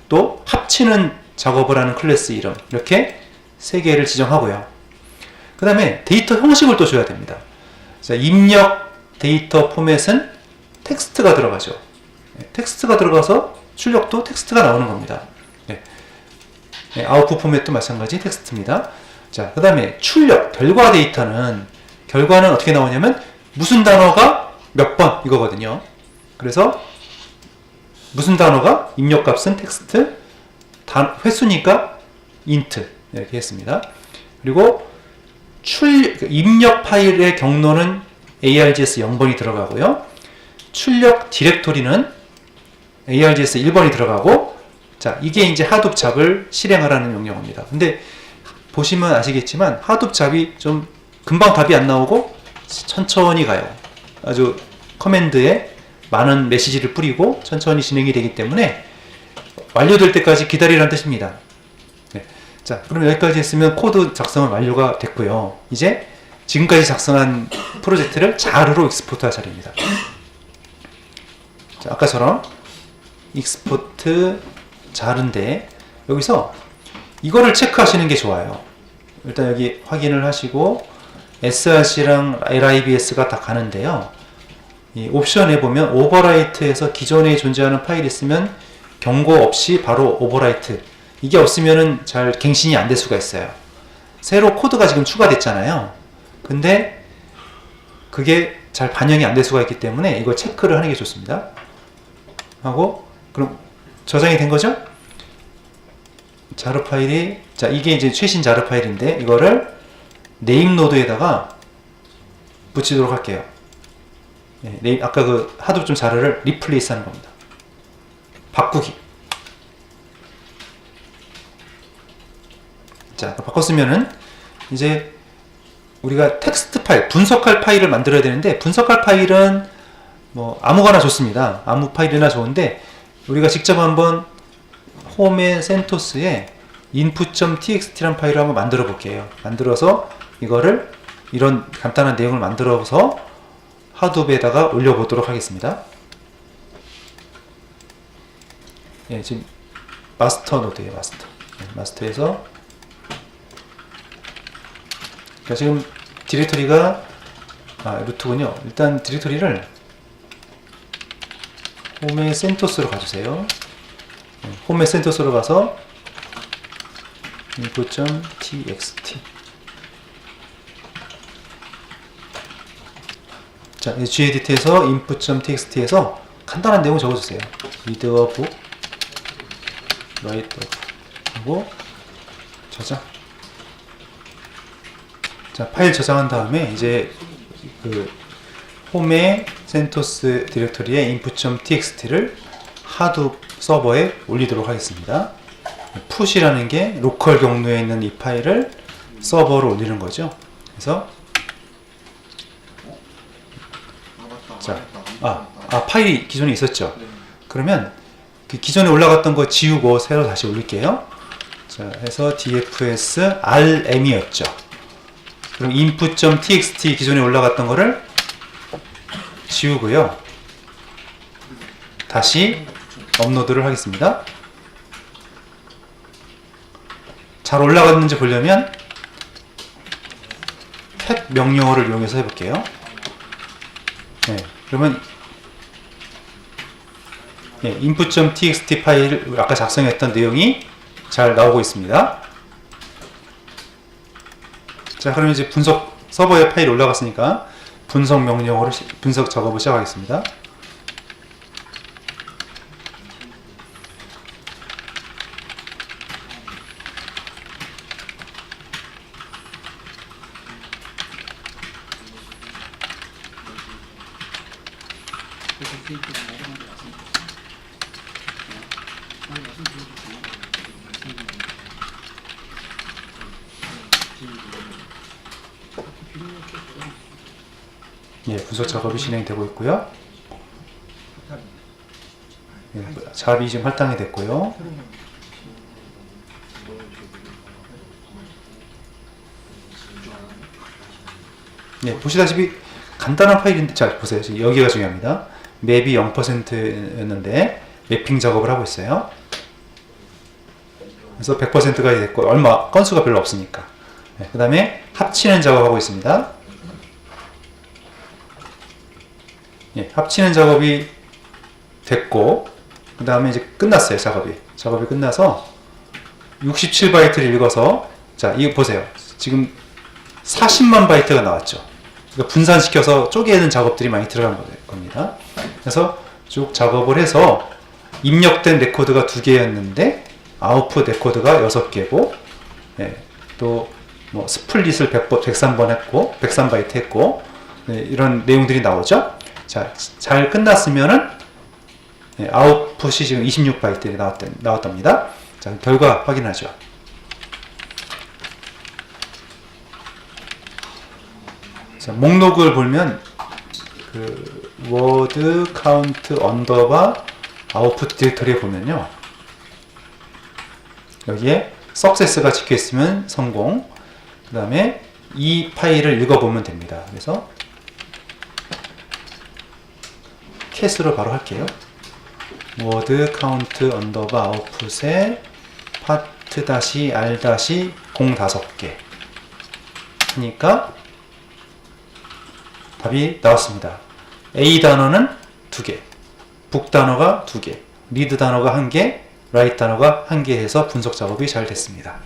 또 합치는 작업을 하는 클래스 이름, 이렇게 3개를 지정하고요. 그 다음에 데이터 형식을 또 줘야 됩니다. 자, 입력 데이터 포맷은 텍스트가 들어가죠. 텍스트가 들어가서 출력도 텍스트가 나오는 겁니다. 아웃풋 포맷도 마찬가지 텍스트입니다. 자, 그 다음에 출력, 결과 데이터는, 결과는 어떻게 나오냐면 무슨 단어가 몇 번 이거거든요. 그래서 무슨 단어가 입력값은 텍스트, 횟수니까 int 이렇게 했습니다. 그리고 입력 파일의 경로는 ARGS 0번이 들어가고요. 출력 디렉토리는 ARGS 1번이 들어가고, 자, 이게 이제 하둡 잡을 실행하라는 명령어입니다. 근데 보시면 아시겠지만 하둡 잡이 좀 금방 답이 안 나오고 천천히 가요. 아주 커맨드에 많은 메시지를 뿌리고 천천히 진행이 되기 때문에 완료될 때까지 기다리라는 뜻입니다. 네. 자, 그럼 여기까지 했으면 코드 작성은 완료가 됐고요. 이제 지금까지 작성한 프로젝트를 자르로 익스포트 할 차례입니다. 자, 아까처럼 익스포트 자르인데, 여기서 이거를 체크하시는 게 좋아요. 일단 여기 확인을 하시고 src랑 libs가 다 가는데요. 이 옵션에 보면 오버라이트에서 기존에 존재하는 파일이 있으면 경고 없이 바로 오버라이트, 이게 없으면은 잘 갱신이 안 될 수가 있어요. 새로 코드가 지금 추가됐잖아요. 근데 그게 잘 반영이 안 될 수가 있기 때문에 이거 체크를 하는 게 좋습니다. 하고, 그럼 저장이 된 거죠? 자르 파일이, 자, 이게 이제 최신 자르 파일인데 이거를 네임 노드에다가 붙이도록 할게요. 네, 아까 그 하둡 좀 자르를 리플레이스 하는 겁니다. 바꾸기. 자, 바꿨으면은 이제 우리가 텍스트 파일, 분석할 파일을 만들어야 되는데, 분석할 파일은 뭐 아무거나 좋습니다. 아무 파일이나 좋은데, 우리가 직접 한번 홈의 센토스에 input.txt라는 파일을 한번 만들어 볼게요. 만들어서 이거를 이런 간단한 내용을 만들어서 하둡에다가 올려보도록 하겠습니다. 예, 지금 마스터 노드예요. 마스터. 마스터에서, 그러니까 지금 디렉토리가 루트군요. 일단 디렉토리를 홈의 센토스로 가주세요. 홈의 센토스로 가서 input.txt. 자, gedit에서 input.txt에서 간단한 내용 적어주세요. read a book, write a book 하고 저장. 자, 파일 저장한 다음에 이제 그 홈의 센토스 디렉터리에 input.txt를 하드 서버에 올리도록 하겠습니다. 푸시라는 게 로컬 경로에 있는 이 파일을 서버로 올리는 거죠. 그래서 자, 파일이 기존에 있었죠. 그러면 그 기존에 올라갔던 거 지우고 새로 다시 올릴게요. 자, 해서 dfs rm이었죠. 그럼 input.txt 기존에 올라갔던 거를 지우고요. 다시 업로드를 하겠습니다. 잘 올라갔는지 보려면 cat 명령어를 이용해서 해볼게요. 네, 그러면 input.txt 파일 아까 작성했던 내용이 잘 나오고 있습니다. 자, 그럼 이제 분석 서버에 파일이 올라갔으니까 분석 명령어로 분석 작업을 시작하겠습니다. 예, 분석 작업이 진행되고 있고요. 예, 작업이 지금 할당이 됐고요. 예, 보시다시피 간단한 파일인데, 자, 보세요. 지금 여기가 중요합니다. 맵이 0%였는데 매핑 작업을 하고 있어요. 그래서 100%가 됐고, 얼마 건수가 별로 없으니까. 예, 그 다음에 합치는 작업하고 있습니다. 예, 합치는 작업이 됐고, 그 다음에 이제 끝났어요. 작업이 끝나서 67바이트를 읽어서, 자, 이거 보세요. 지금 40만 바이트가 나왔죠. 그러니까 분산시켜서 쪼개는 작업들이 많이 들어간 겁니다. 그래서 쭉 작업을 해서 입력된 레코드가 2개였는데 아웃풋 레코드가 6개고, 예, 또 뭐 스플릿을 103번 했고 103바이트 했고, 네, 이런 내용들이 나오죠. 자, 잘 끝났으면은, 네, 아웃풋이 지금 26바이트에 나왔답니다. 자, 결과 확인하죠. 자, 목록을 보면 그 word count underbar output 디렉터리에 보면요, 여기에 success가 찍혀 있으면 성공, 그 다음에 이 파일을 읽어보면 됩니다. 그래서 cat으로 바로 할게요. word count underbar output에 part-r-0 5개 하니까 답이 나왔습니다. A 단어는 2개, 북 단어가 2개, 리드 단어가 1개, 라이트 단어가 1개 해서 분석 작업이 잘 됐습니다.